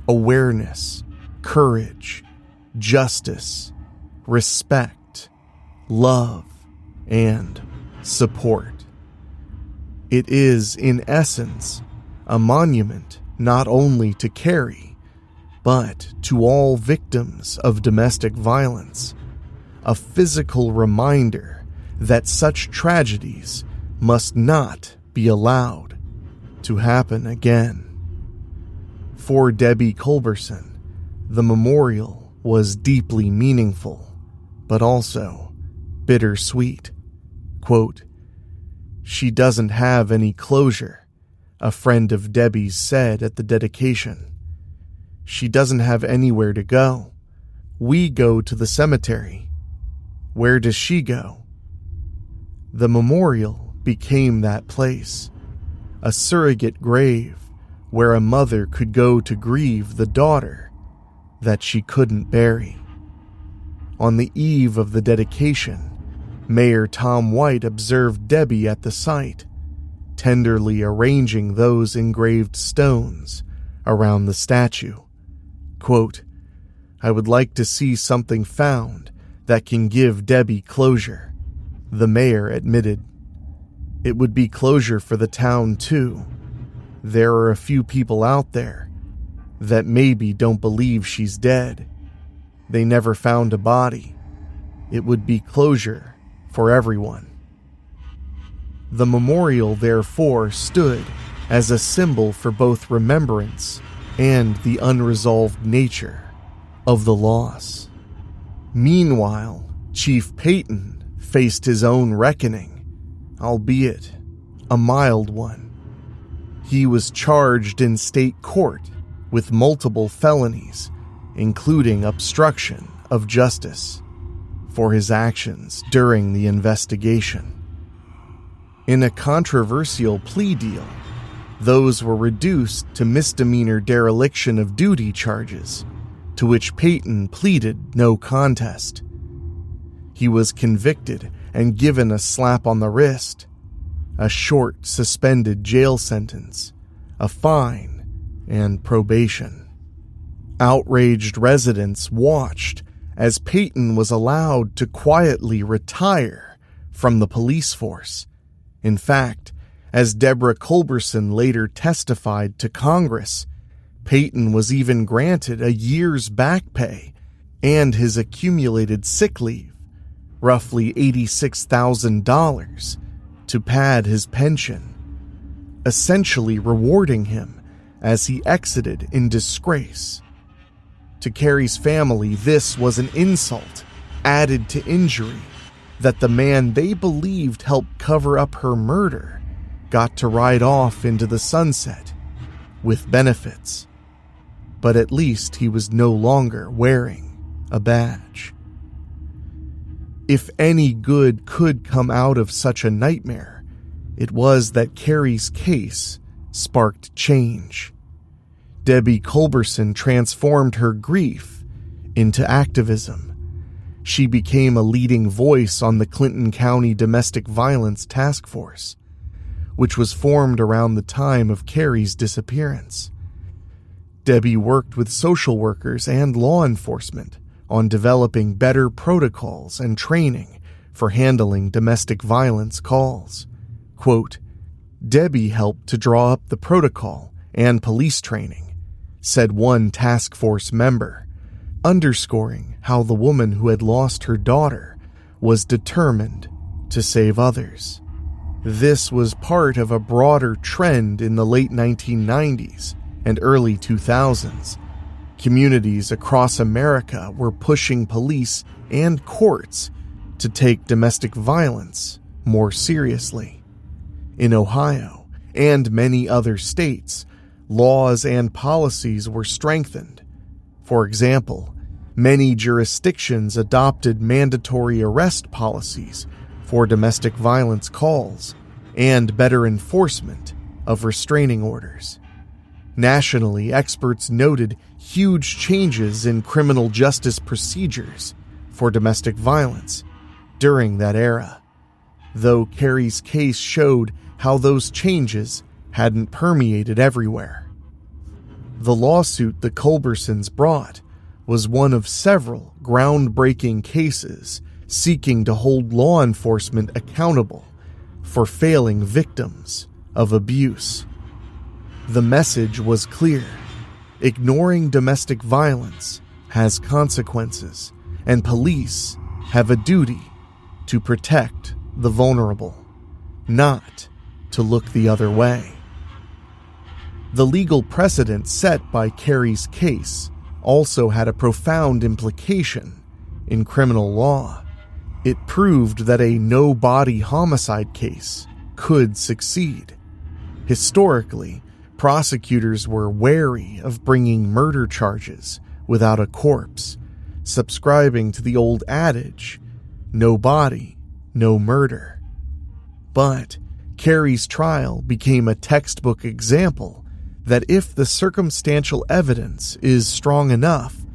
[SPEAKER 1] awareness, courage, justice, respect, love, and support. It is, in essence, a monument not only to Carrie, but to all victims of domestic violence, a physical reminder that such tragedies must not be allowed to happen again. For Debbie Culberson, the memorial was deeply meaningful, but also bittersweet. Quote, "She doesn't have any closure," a friend of Debbie's said at the dedication. "She doesn't have anywhere to go. We go to the cemetery. Where does she go?" The memorial became that place, a surrogate grave where a mother could go to grieve the daughter that she couldn't bury. On the eve of the dedication, Mayor Tom White observed Debbie at the site, tenderly arranging those engraved stones around the statue. Quote, "I would like to see something found that can give Debbie closure," the mayor admitted. "It would be closure for the town too. There are a few people out there that maybe don't believe she's dead. They never found a body. It would be closure for everyone." The memorial, therefore, stood as a symbol for both remembrance and the unresolved nature of the loss. Meanwhile, Chief Payton faced his own reckoning, albeit a mild one. He was charged in state court with multiple felonies, including obstruction of justice, for his actions during the investigation. In a controversial plea deal, those were reduced to misdemeanor dereliction of duty charges, to which Payton pleaded no contest. He was convicted and given a slap on the wrist, a short suspended jail sentence, a fine, and probation. Outraged residents watched as Payton was allowed to quietly retire from the police force. In fact, As Deborah Culberson later testified to Congress, Peyton was even granted a year's back pay and his accumulated sick leave, roughly $86,000, to pad his pension, essentially rewarding him as he exited in disgrace. To Carrie's family, this was an insult added to injury that the man they believed helped cover up her murder got to ride off into the sunset with benefits. But at least he was no longer wearing a badge. If any good could come out of such a nightmare, it was that Carrie's case sparked change. Debbie Culberson transformed her grief into activism. She became a leading voice on the Clinton County Domestic Violence Task Force, which was formed around the time of Carrie's disappearance. Debbie worked with social workers and law enforcement on developing better protocols and training for handling domestic violence calls. Quote, "Debbie helped to draw up the protocol and police training," said one task force member, underscoring how the woman who had lost her daughter was determined to save others. This was part of a broader trend in the late 1990s and early 2000s. Communities across America were pushing police and courts to take domestic violence more seriously. In Ohio and many other states, laws and policies were strengthened. For example, many jurisdictions adopted mandatory arrest policies for domestic violence calls and better enforcement of restraining orders. Nationally, experts noted huge changes in criminal justice procedures for domestic violence during that era, though Carrie's case showed how those changes hadn't permeated everywhere. The lawsuit the Culbersons brought was one of several groundbreaking cases seeking to hold law enforcement accountable for failing victims of abuse. The message was clear: ignoring domestic violence has consequences, and police have a duty to protect the vulnerable, not to look the other way. The legal precedent set by Carrie's case also had a profound implication in criminal law. It proved that a no-body homicide case could succeed. Historically, prosecutors were wary of bringing murder charges without a corpse, subscribing to the old adage, no body, no murder. But Carrie's trial became a textbook example that if the circumstantial evidence is strong enough,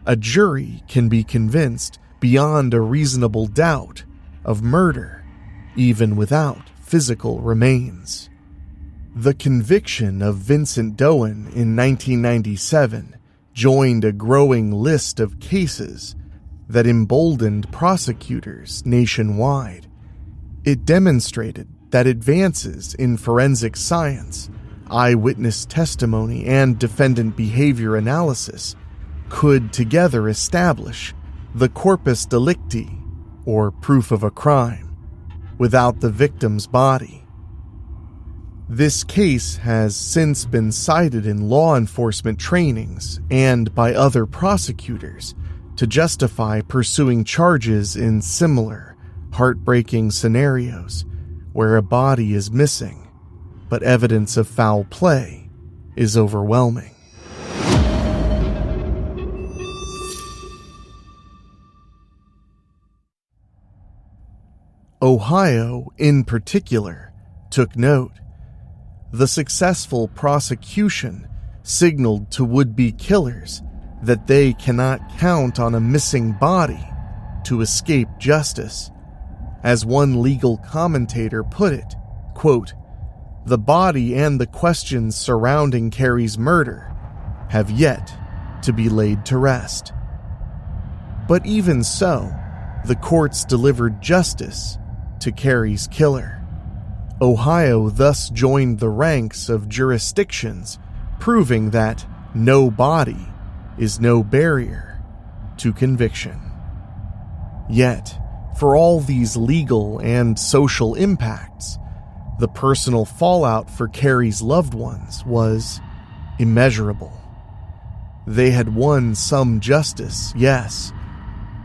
[SPEAKER 1] a jury can be convinced beyond a reasonable doubt of murder, even without physical remains. The conviction of Vincent Doan in 1997 joined a growing list of cases that emboldened prosecutors nationwide. It demonstrated that advances in forensic science, eyewitness testimony, and defendant behavior analysis could together establish the corpus delicti, or proof of a crime, without the victim's body. This case has since been cited in law enforcement trainings and by other prosecutors to justify pursuing charges in similar, heartbreaking scenarios where a body is missing, but evidence of foul play is overwhelming. Ohio, in particular, took note. The successful prosecution signaled to would-be killers that they cannot count on a missing body to escape justice. As one legal commentator put it, quote, "The body and the questions surrounding Carrie's murder have yet to be laid to rest." But even so, the courts delivered justice to Carrie's killer. Ohio thus joined the ranks of jurisdictions, proving that no body is no barrier to conviction. Yet, for all these legal and social impacts, the personal fallout for Carrie's loved ones was immeasurable. They had won some justice, yes,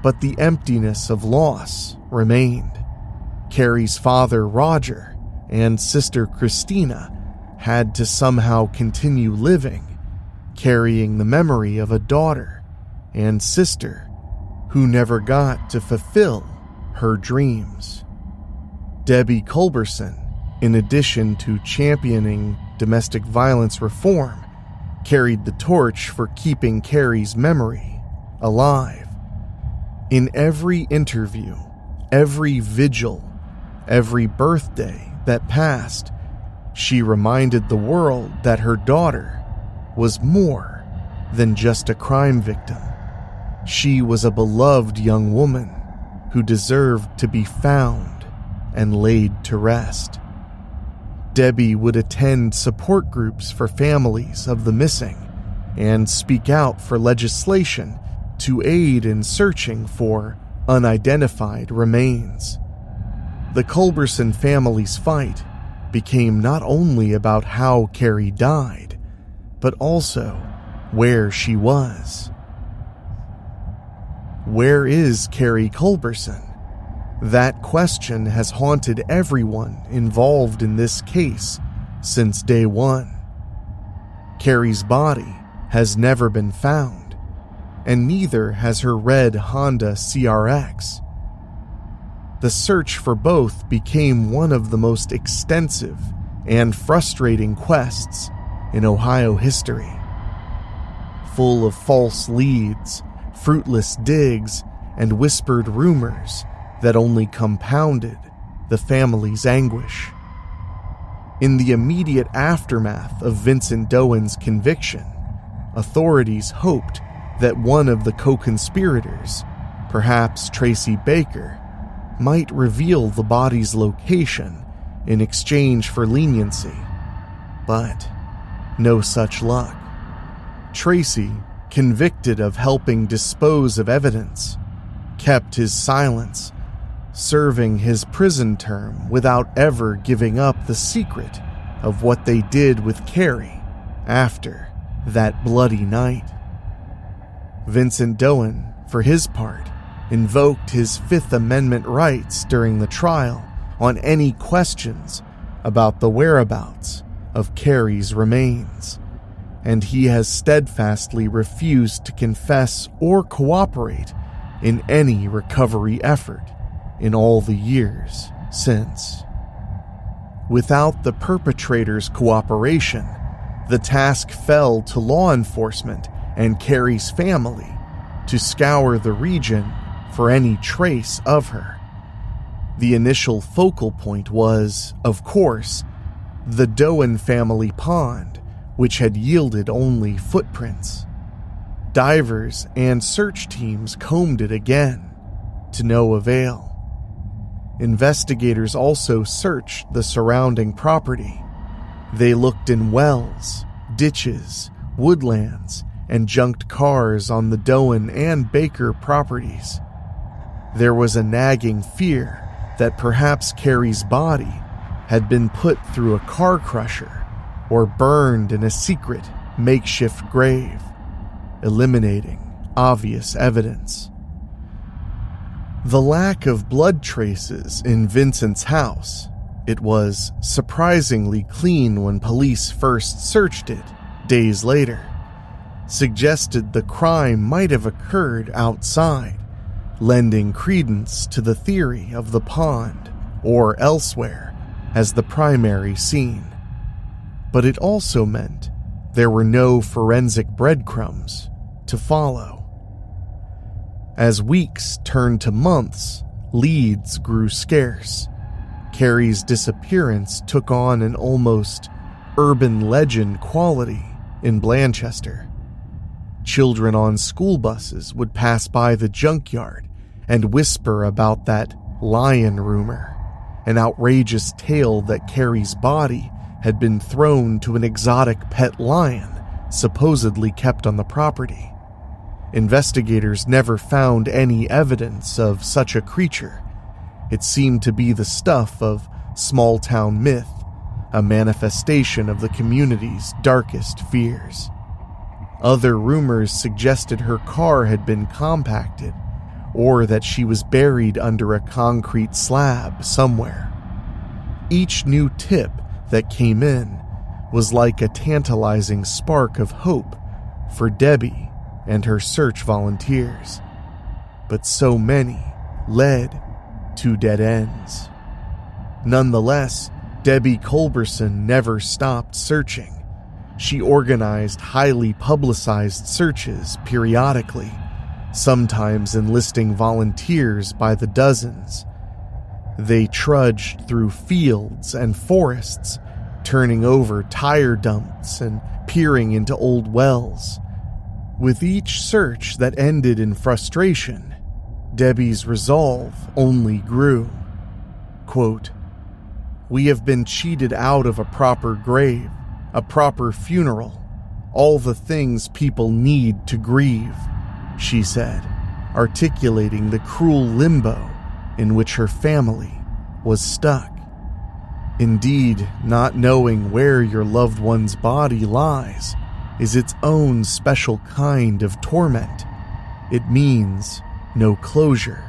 [SPEAKER 1] but the emptiness of loss remained. Carrie's father, Roger, and sister, Christina, had to somehow continue living, carrying the memory of a daughter and sister who never got to fulfill her dreams. Debbie Culberson, in addition to championing domestic violence reform, carried the torch for keeping Carrie's memory alive. In every interview, every vigil, every birthday that passed, she reminded the world that her daughter was more than just a crime victim. She was a beloved young woman who deserved to be found and laid to rest. Debbie would attend support groups for families of the missing and speak out for legislation to aid in searching for unidentified remains. The Culberson family's fight became not only about how Carrie died, but also where she was. Where is Carrie Culberson? That question has haunted everyone involved in this case since day one. Carrie's body has never been found, and neither has her red Honda CRX. The search for both became one of the most extensive and frustrating quests in Ohio history. Full of false leads, fruitless digs, and whispered rumors that only compounded the family's anguish. In the immediate aftermath of Vincent Doan's conviction, authorities hoped that one of the co-conspirators, perhaps Tracy Baker, might reveal the body's location in exchange for leniency, but no such luck. Tracy, convicted of helping dispose of evidence, kept his silence, serving his prison term without ever giving up the secret of what they did with Carrie after that bloody night. Vincent Doan, for his part, invoked his Fifth Amendment rights during the trial on any questions about the whereabouts of Carrie's remains, and he has steadfastly refused to confess or cooperate in any recovery effort in all the years since. Without the perpetrator's cooperation, the task fell to law enforcement and Carrie's family to scour the region for any trace of her. The initial focal point was, of course, the Doan family pond, which had yielded only footprints. Divers and search teams combed it again, to no avail. Investigators also searched the surrounding property. They looked in wells, ditches, woodlands, and junked cars on the Doan and Baker properties. There was a nagging fear that perhaps Carrie's body had been put through a car crusher or burned in a secret makeshift grave, eliminating obvious evidence. The lack of blood traces in Vincent's house, it was surprisingly clean when police first searched it days later, suggested the crime might have occurred outside, lending credence to the theory of the pond or elsewhere as the primary scene. But it also meant there were no forensic breadcrumbs to follow. As weeks turned to months, leads grew scarce. Carrie's disappearance took on an almost urban legend quality in Blanchester. Children on school buses would pass by the junkyard and whisper about that lion rumor, an outrageous tale that Carrie's body had been thrown to an exotic pet lion supposedly kept on the property. Investigators never found any evidence of such a creature. It seemed to be the stuff of small-town myth, a manifestation of the community's darkest fears. Other rumors suggested her car had been compacted, or that she was buried under a concrete slab somewhere. Each new tip that came in was like a tantalizing spark of hope for Debbie and her search volunteers. But so many led to dead ends. Nonetheless, Debbie Culberson never stopped searching. She organized highly publicized searches periodically, sometimes enlisting volunteers by the dozens. They trudged through fields and forests, turning over tire dumps and peering into old wells. With each search that ended in frustration, Debbie's resolve only grew. Quote, "We have been cheated out of a proper grave, a proper funeral, all the things people need to grieve," she said, articulating the cruel limbo in which her family was stuck. Indeed, not knowing where your loved one's body lies is its own special kind of torment. It means no closure,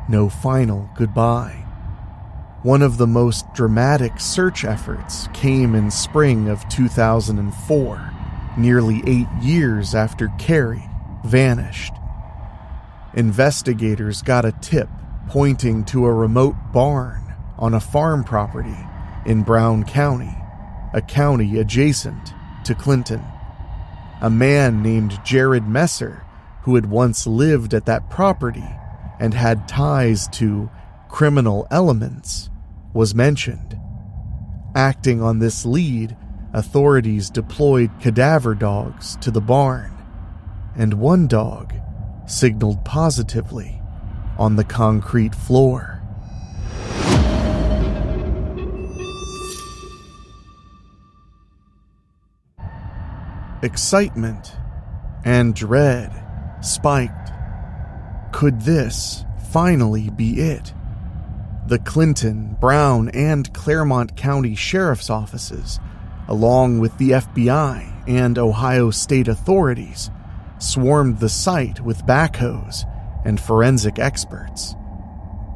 [SPEAKER 1] no final goodbye. One of the most dramatic search efforts came in spring of 2004, nearly 8 years after Carrie vanished. Investigators got a tip pointing to a remote barn on a farm property in Brown County, a county adjacent to Clinton. A man named Jared Messer, who had once lived at that property and had ties to criminal elements, was mentioned. Acting on this lead, authorities deployed cadaver dogs to the barn, and one dog signaled positively on the concrete floor. Excitement and dread spiked. Could this finally be it? The Clinton, Brown, and Claremont County Sheriff's offices, along with the FBI and Ohio state authorities, swarmed the site with backhoes and forensic experts.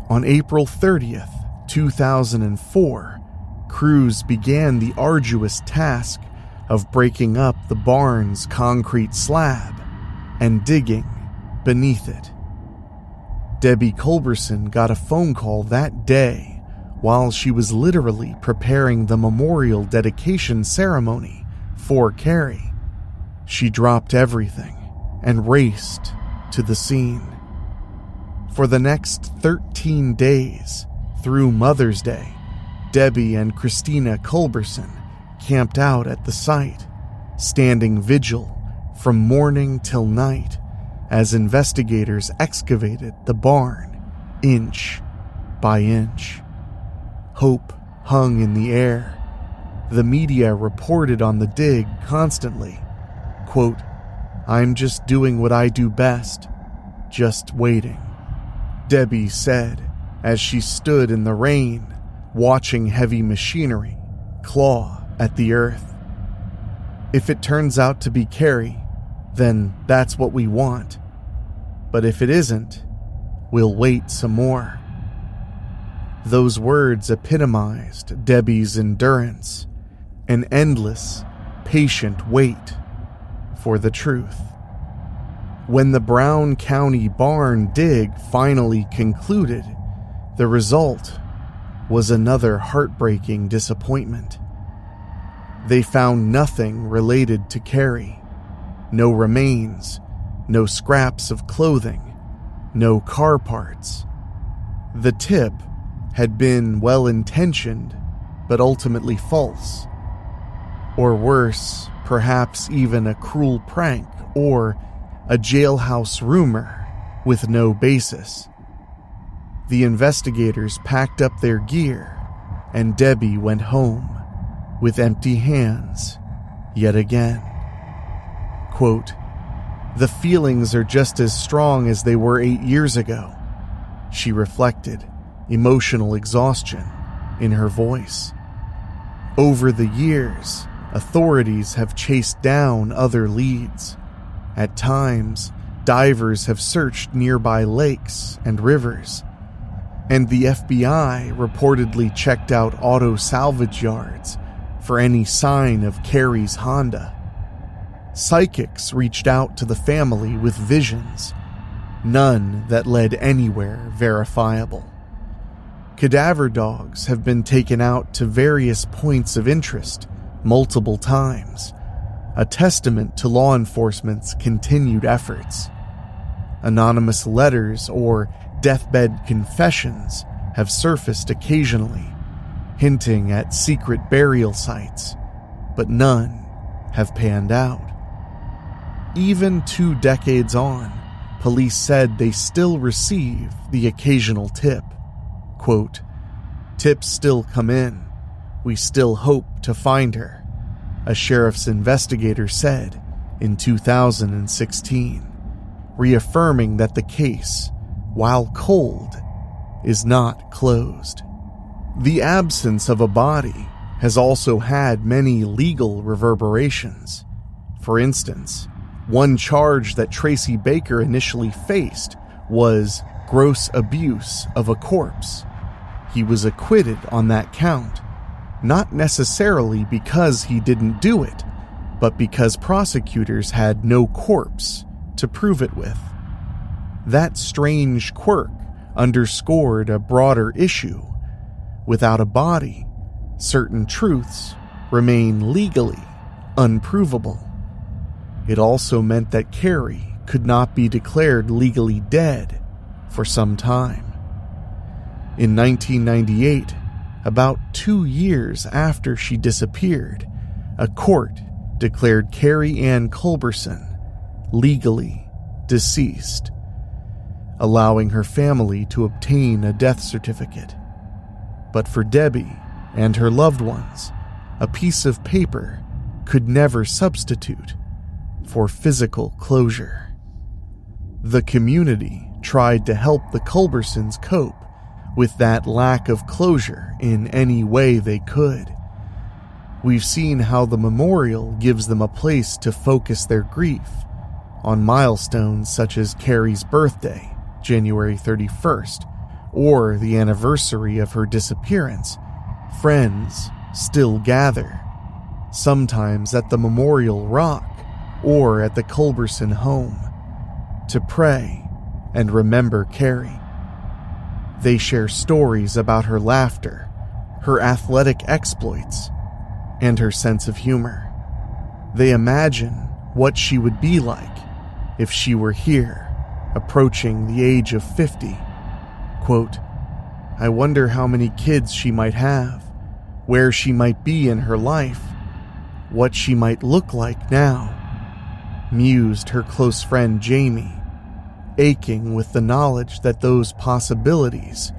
[SPEAKER 1] On April 30th, 2004, crews began the arduous task of breaking up the barn's concrete slab and digging beneath it. Debbie Culberson got a phone call that day while she was literally preparing the memorial dedication ceremony for Carrie. She dropped everything and raced to the scene. For the next 13 days, through Mother's Day, Debbie and Christina Culberson camped out at the site, standing vigil from morning till night as investigators excavated the barn inch by inch. Hope hung in the air. The media reported on the dig constantly. Quote, "I'm just doing what I do best, just waiting," Debbie said as she stood in the rain, watching heavy machinery claw at the earth. "If it turns out to be Carrie, then that's what we want. But if it isn't, we'll wait some more." Those words epitomized Debbie's endurance, an endless, patient wait for the truth. When the Brown County barn dig finally concluded, the result was another heartbreaking disappointment. They found nothing related to Carrie. No remains, no scraps of clothing, no car parts. The tip had been well-intentioned, but ultimately false. Or worse, perhaps even a cruel prank or a jailhouse rumor with no basis. The investigators packed up their gear, and Debbie went home with empty hands yet again. Quote, "The feelings are just as strong as they were 8 years ago," she reflected, emotional exhaustion in her voice. Over the years, authorities have chased down other leads. At times, divers have searched nearby lakes and rivers, and the FBI reportedly checked out auto salvage yards for any sign of Carrie's Honda. Psychics reached out to the family with visions, none that led anywhere verifiable. Cadaver dogs have been taken out to various points of interest multiple times, a testament to law enforcement's continued efforts. Anonymous letters or deathbed confessions have surfaced occasionally, hinting at secret burial sites, but none have panned out. Even 2 decades on, police said they still receive the occasional tip. Quote, "Tips still come in. We still hope to find her," a sheriff's investigator said in 2016, reaffirming that the case, while cold, is not closed. The absence of a body has also had many legal reverberations. For instance, one charge that Tracy Baker initially faced was gross abuse of a corpse. He was acquitted on that count, not necessarily because he didn't do it, but because prosecutors had no corpse to prove it with. That strange quirk underscored a broader issue. Without a body, certain truths remain legally unprovable. It also meant that Carrie could not be declared legally dead for some time. In 1998, about 2 years after she disappeared, a court declared Carrie Culberson legally deceased, allowing her family to obtain a death certificate. But for Debbie and her loved ones, a piece of paper could never substitute for physical closure. The community tried to help the Culbersons cope with that lack of closure in any way they could. We've seen how the memorial gives them a place to focus their grief on milestones such as Carrie's birthday, January 31st, or the anniversary of her disappearance. Friends still gather, sometimes at the memorial rock or at the Culberson home, to pray and remember Carrie. They share stories about her laughter, her athletic exploits, and her sense of humor. They imagine what she would be like if she were here, approaching the age of 50. Quote, "I wonder how many kids she might have, where she might be in her life, what she might look like now," mused her close friend Jamie, aching with the knowledge that those possibilities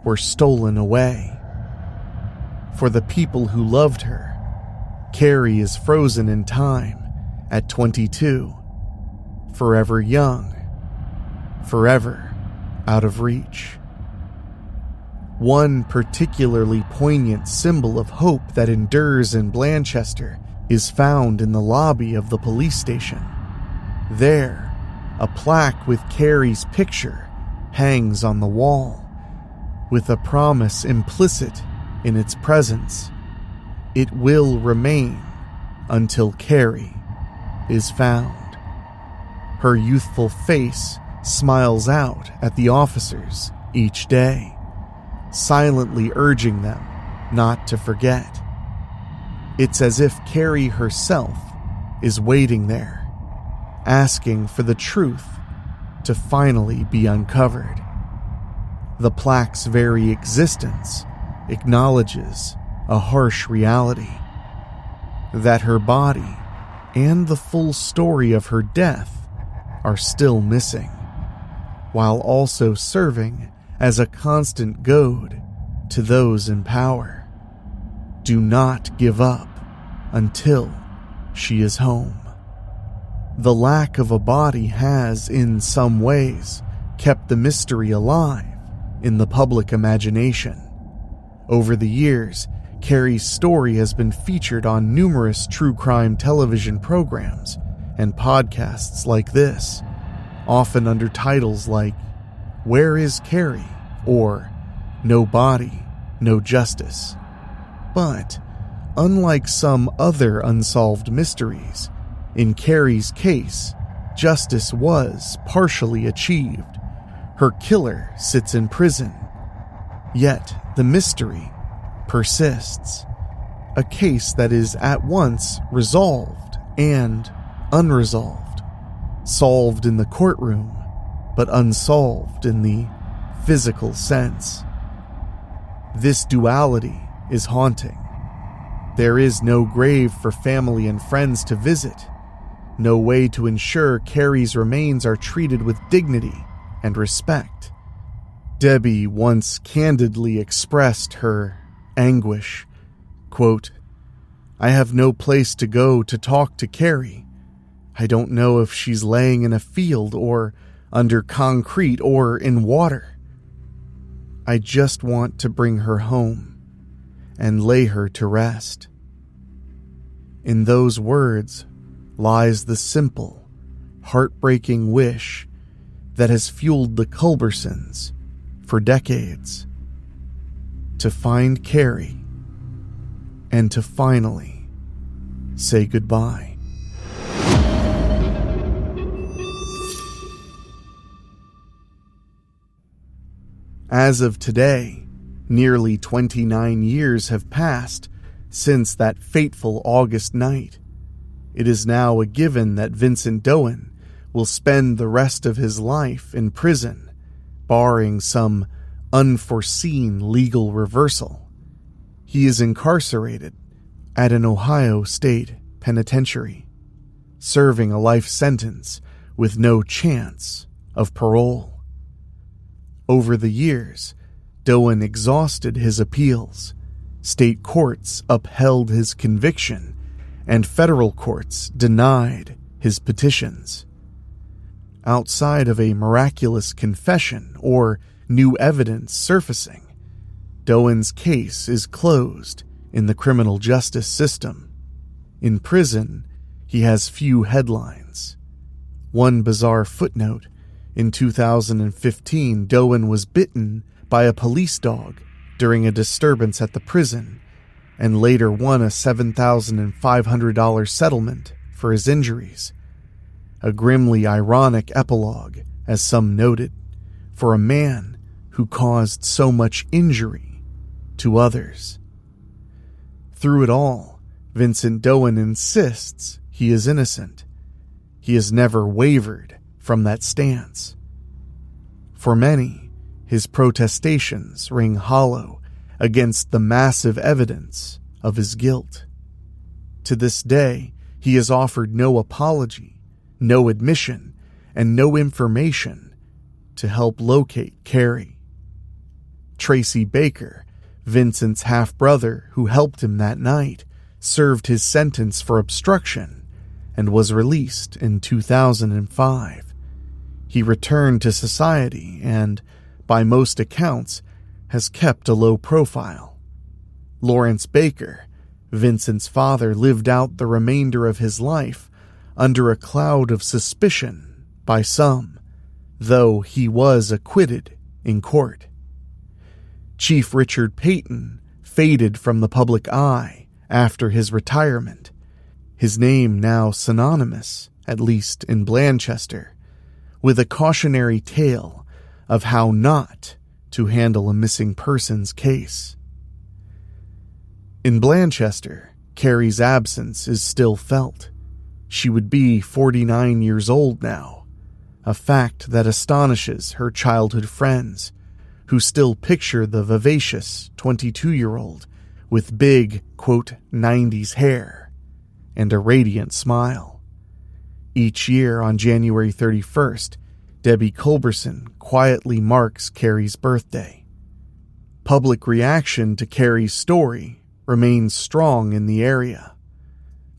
[SPEAKER 1] were stolen away. For the people who loved her, Carrie is frozen in time at 22, forever young, forever out of reach. One particularly poignant symbol of hope that endures in Blanchester is found in the lobby of the police station. There, a plaque with Carrie's picture hangs on the wall, with a promise implicit in its presence: it will remain until Carrie is found. Her youthful face smiles out at the officers each day, silently urging them not to forget. It's as if Carrie herself is waiting there, asking for the truth to finally be uncovered. The plaque's very existence acknowledges a harsh reality: that her body and the full story of her death are still missing, while also serving as a constant goad to those in power. Do not give up until she is home. The lack of a body has, in some ways, kept the mystery alive in the public imagination. Over the years, Carrie's story has been featured on numerous true crime television programs and podcasts like this, often under titles like Where is Carrie? Or No Body, No Justice. But, unlike some other unsolved mysteries, in Carrie's case, justice was partially achieved. Her killer sits in prison. Yet, the mystery persists. A case that is at once resolved and unresolved. Solved in the courtroom, but unsolved in the physical sense. This duality is haunting. There is no grave for family and friends to visit. No way to ensure Carrie's remains are treated with dignity and respect. Debbie once candidly expressed her anguish. Quote, I have no place to go to talk to Carrie. I don't know if she's laying in a field or under concrete or in water. I just want to bring her home and lay her to rest. In those words lies the simple, heartbreaking wish that has fueled the Culbersons for decades. To find Carrie and to finally say goodbye. As of today, nearly 29 years have passed since that fateful August night. It is now a given that Vincent Doan will spend the rest of his life in prison, barring some unforeseen legal reversal. He is incarcerated at an Ohio state penitentiary, serving a life sentence with no chance of parole. Over the years, Doan exhausted his appeals. State courts upheld his conviction, and federal courts denied his petitions. Outside of a miraculous confession or new evidence surfacing, Doan's case is closed in the criminal justice system. In prison, he has few headlines. One bizarre footnote: in 2015, Doan was bitten by a police dog during a disturbance at the prison, and later won a $7,500 settlement for his injuries. A grimly ironic epilogue, as some noted, for a man who caused so much injury to others. Through it all, Vincent Doan insists he is innocent. He has never wavered from that stance. For many, his protestations ring hollow against the massive evidence of his guilt. To this day, he has offered no apology, no admission, and no information to help locate Carrie. Tracy Baker, Vincent's half-brother who helped him that night, served his sentence for obstruction and was released in 2005. He returned to society and, by most accounts, has kept a low profile. Lawrence Baker, Vincent's father, lived out the remainder of his life under a cloud of suspicion by some, though he was acquitted in court. Chief Richard Payton faded from the public eye after his retirement, his name now synonymous, at least in Blanchester, with a cautionary tale of how not to handle a missing persons case. In Blanchester, Carrie's absence is still felt. She would be 49 years old now, a fact that astonishes her childhood friends, who still picture the vivacious 22-year-old with big, quote, 90s hair and a radiant smile. Each year on January 31st, Debbie Culberson quietly marks Carrie's birthday. Public reaction to Carrie's story remains strong in the area.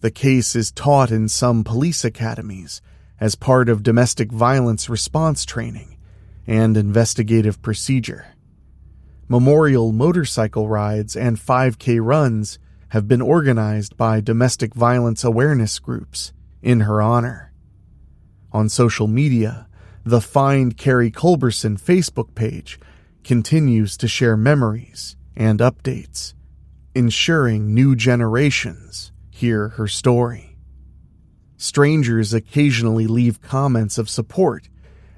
[SPEAKER 1] The case is taught in some police academies as part of domestic violence response training and investigative procedure. Memorial motorcycle rides and 5K runs have been organized by domestic violence awareness groups in her honor. On social media, the Find Carrie Culberson Facebook page continues to share memories and updates, ensuring new generations hear her story. Strangers occasionally leave comments of support,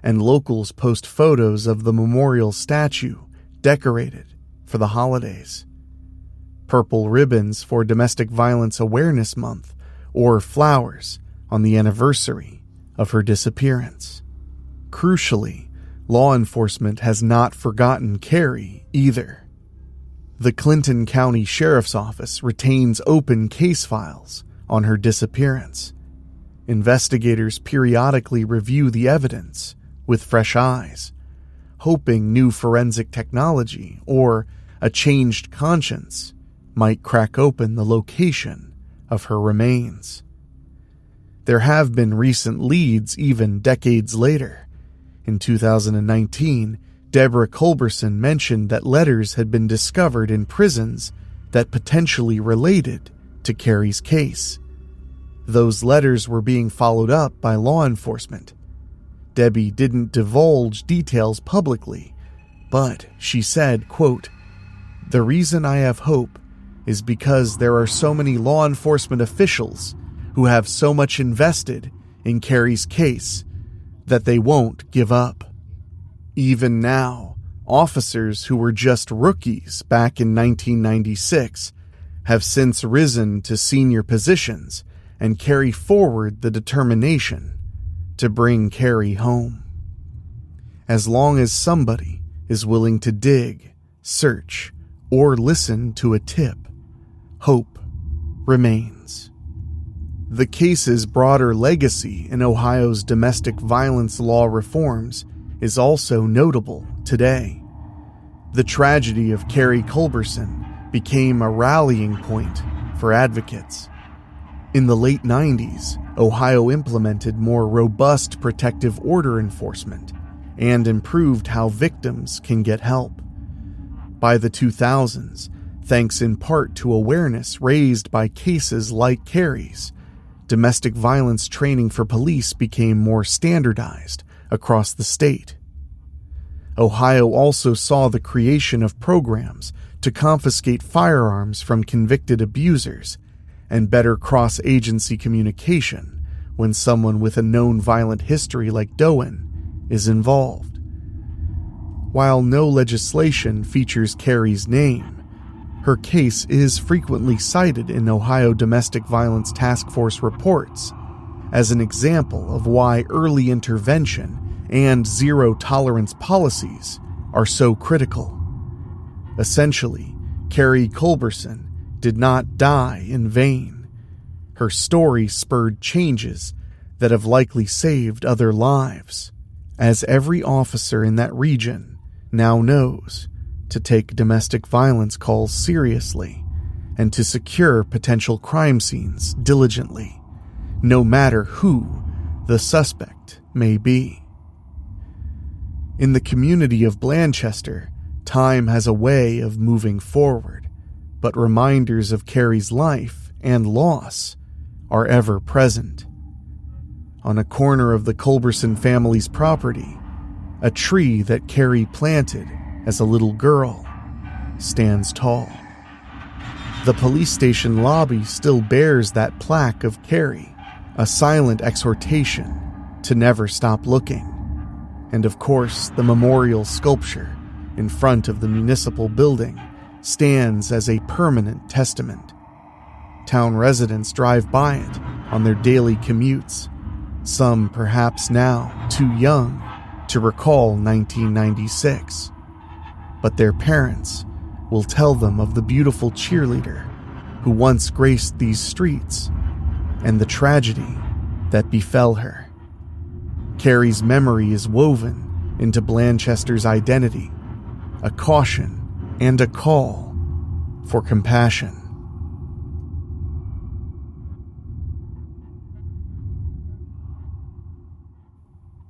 [SPEAKER 1] and locals post photos of the memorial statue decorated for the holidays. Purple ribbons for Domestic Violence Awareness Month, or flowers on the anniversary of her disappearance. Crucially, law enforcement has not forgotten Carrie either. The Clinton County Sheriff's Office retains open case files on her disappearance. Investigators periodically review the evidence with fresh eyes, hoping new forensic technology or a changed conscience might crack open the location of her remains. There have been recent leads even decades later. In 2019, Deborah Culberson mentioned that letters had been discovered in prisons that potentially related to Carrie's case. Those letters were being followed up by law enforcement. Debbie didn't divulge details publicly, but she said, quote, "The reason I have hope is because there are so many law enforcement officials who have so much invested in Carrie's case that they won't give up. Even now, officers who were just rookies back in 1996 have since risen to senior positions and carry forward the determination to bring Carrie home. As long as somebody is willing to dig, search, or listen to a tip, hope remains." The case's broader legacy in Ohio's domestic violence law reforms is also notable today. The tragedy of Carrie Culberson became a rallying point for advocates. In the late 90s, Ohio implemented more robust protective order enforcement and improved how victims can get help. By the 2000s, thanks in part to awareness raised by cases like Carrie's, domestic violence training for police became more standardized across the state. Ohio also saw the creation of programs to confiscate firearms from convicted abusers and better cross-agency communication when someone with a known violent history like Doan is involved. While no legislation features Carrie's name, her case is frequently cited in Ohio Domestic Violence Task Force reports as an example of why early intervention and zero-tolerance policies are so critical. Essentially, Carrie Culberson did not die in vain. Her story spurred changes that have likely saved other lives, as every officer in that region now knows to take domestic violence calls seriously and to secure potential crime scenes diligently, no matter who the suspect may be. In the community of Blanchester, time has a way of moving forward, but reminders of Carrie's life and loss are ever present. On a corner of the Culberson family's property, a tree that Carrie planted as a little girl stands tall. The police station lobby still bears that plaque of Carrie, a silent exhortation to never stop looking. And of course, the memorial sculpture in front of the municipal building stands as a permanent testament. Town residents drive by it on their daily commutes, some perhaps now too young to recall 1996. But their parents will tell them of the beautiful cheerleader who once graced these streets and the tragedy that befell her. Carrie's memory is woven into Blanchester's identity, a caution and a call for compassion.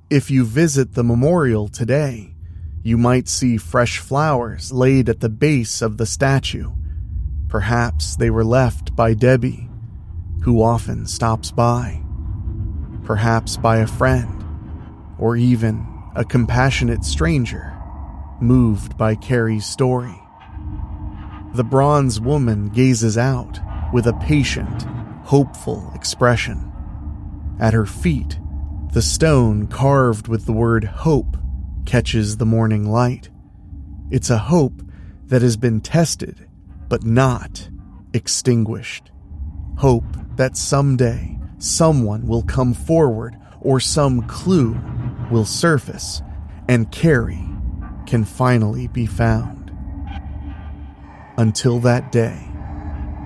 [SPEAKER 1] If you visit the memorial today, you might see fresh flowers laid at the base of the statue. Perhaps they were left by Debbie, who often stops by. Perhaps by a friend, or even a compassionate stranger, moved by Carrie's story. The bronze woman gazes out with a patient, hopeful expression. At her feet, the stone carved with the word hope catches the morning light. It's a hope that has been tested, but not extinguished. Hope that someday someone will come forward or some clue will surface and Carrie can finally be found. Until that day,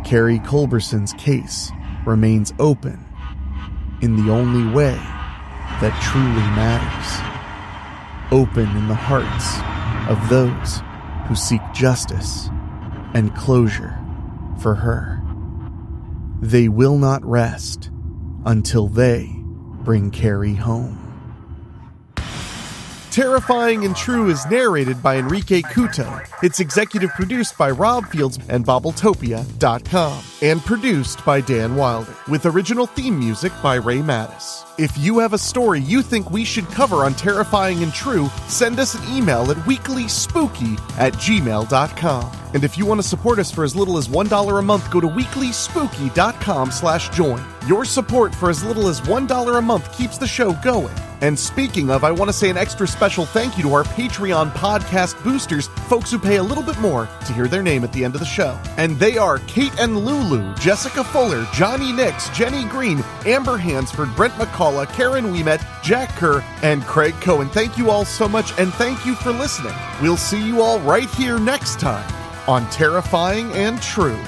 [SPEAKER 1] Carrie Culberson's case remains open in the only way that truly matters. Open in the hearts of those who seek justice and closure for her. They will not rest until they bring Carrie home. Terrifying and True is narrated by Enrique Couto. It's executive produced by Rob Fields and Bobbletopia.com. And produced by Dan Wilder. With original theme music by Ray Mattis. If you have a story you think we should cover on Terrifying and True, send us an email at weeklyspooky@gmail.com. And if you want to support us for as little as $1 a month, go to weeklyspooky.com/join. Your support for as little as $1 a month keeps the show going. And speaking of, I want to say an extra special thank you to our Patreon podcast boosters, folks who pay a little bit more to hear their name at the end of the show. And they are Kate and Lulu, Jessica Fuller, Johnny Nix, Jenny Green, Amber Hansford, Brent McCullough, Karen Ouimet, Jack Kerr, and Craig Cohen. Thank you all so much, and thank you for listening. We'll see you all right here next time on Terrifying and True.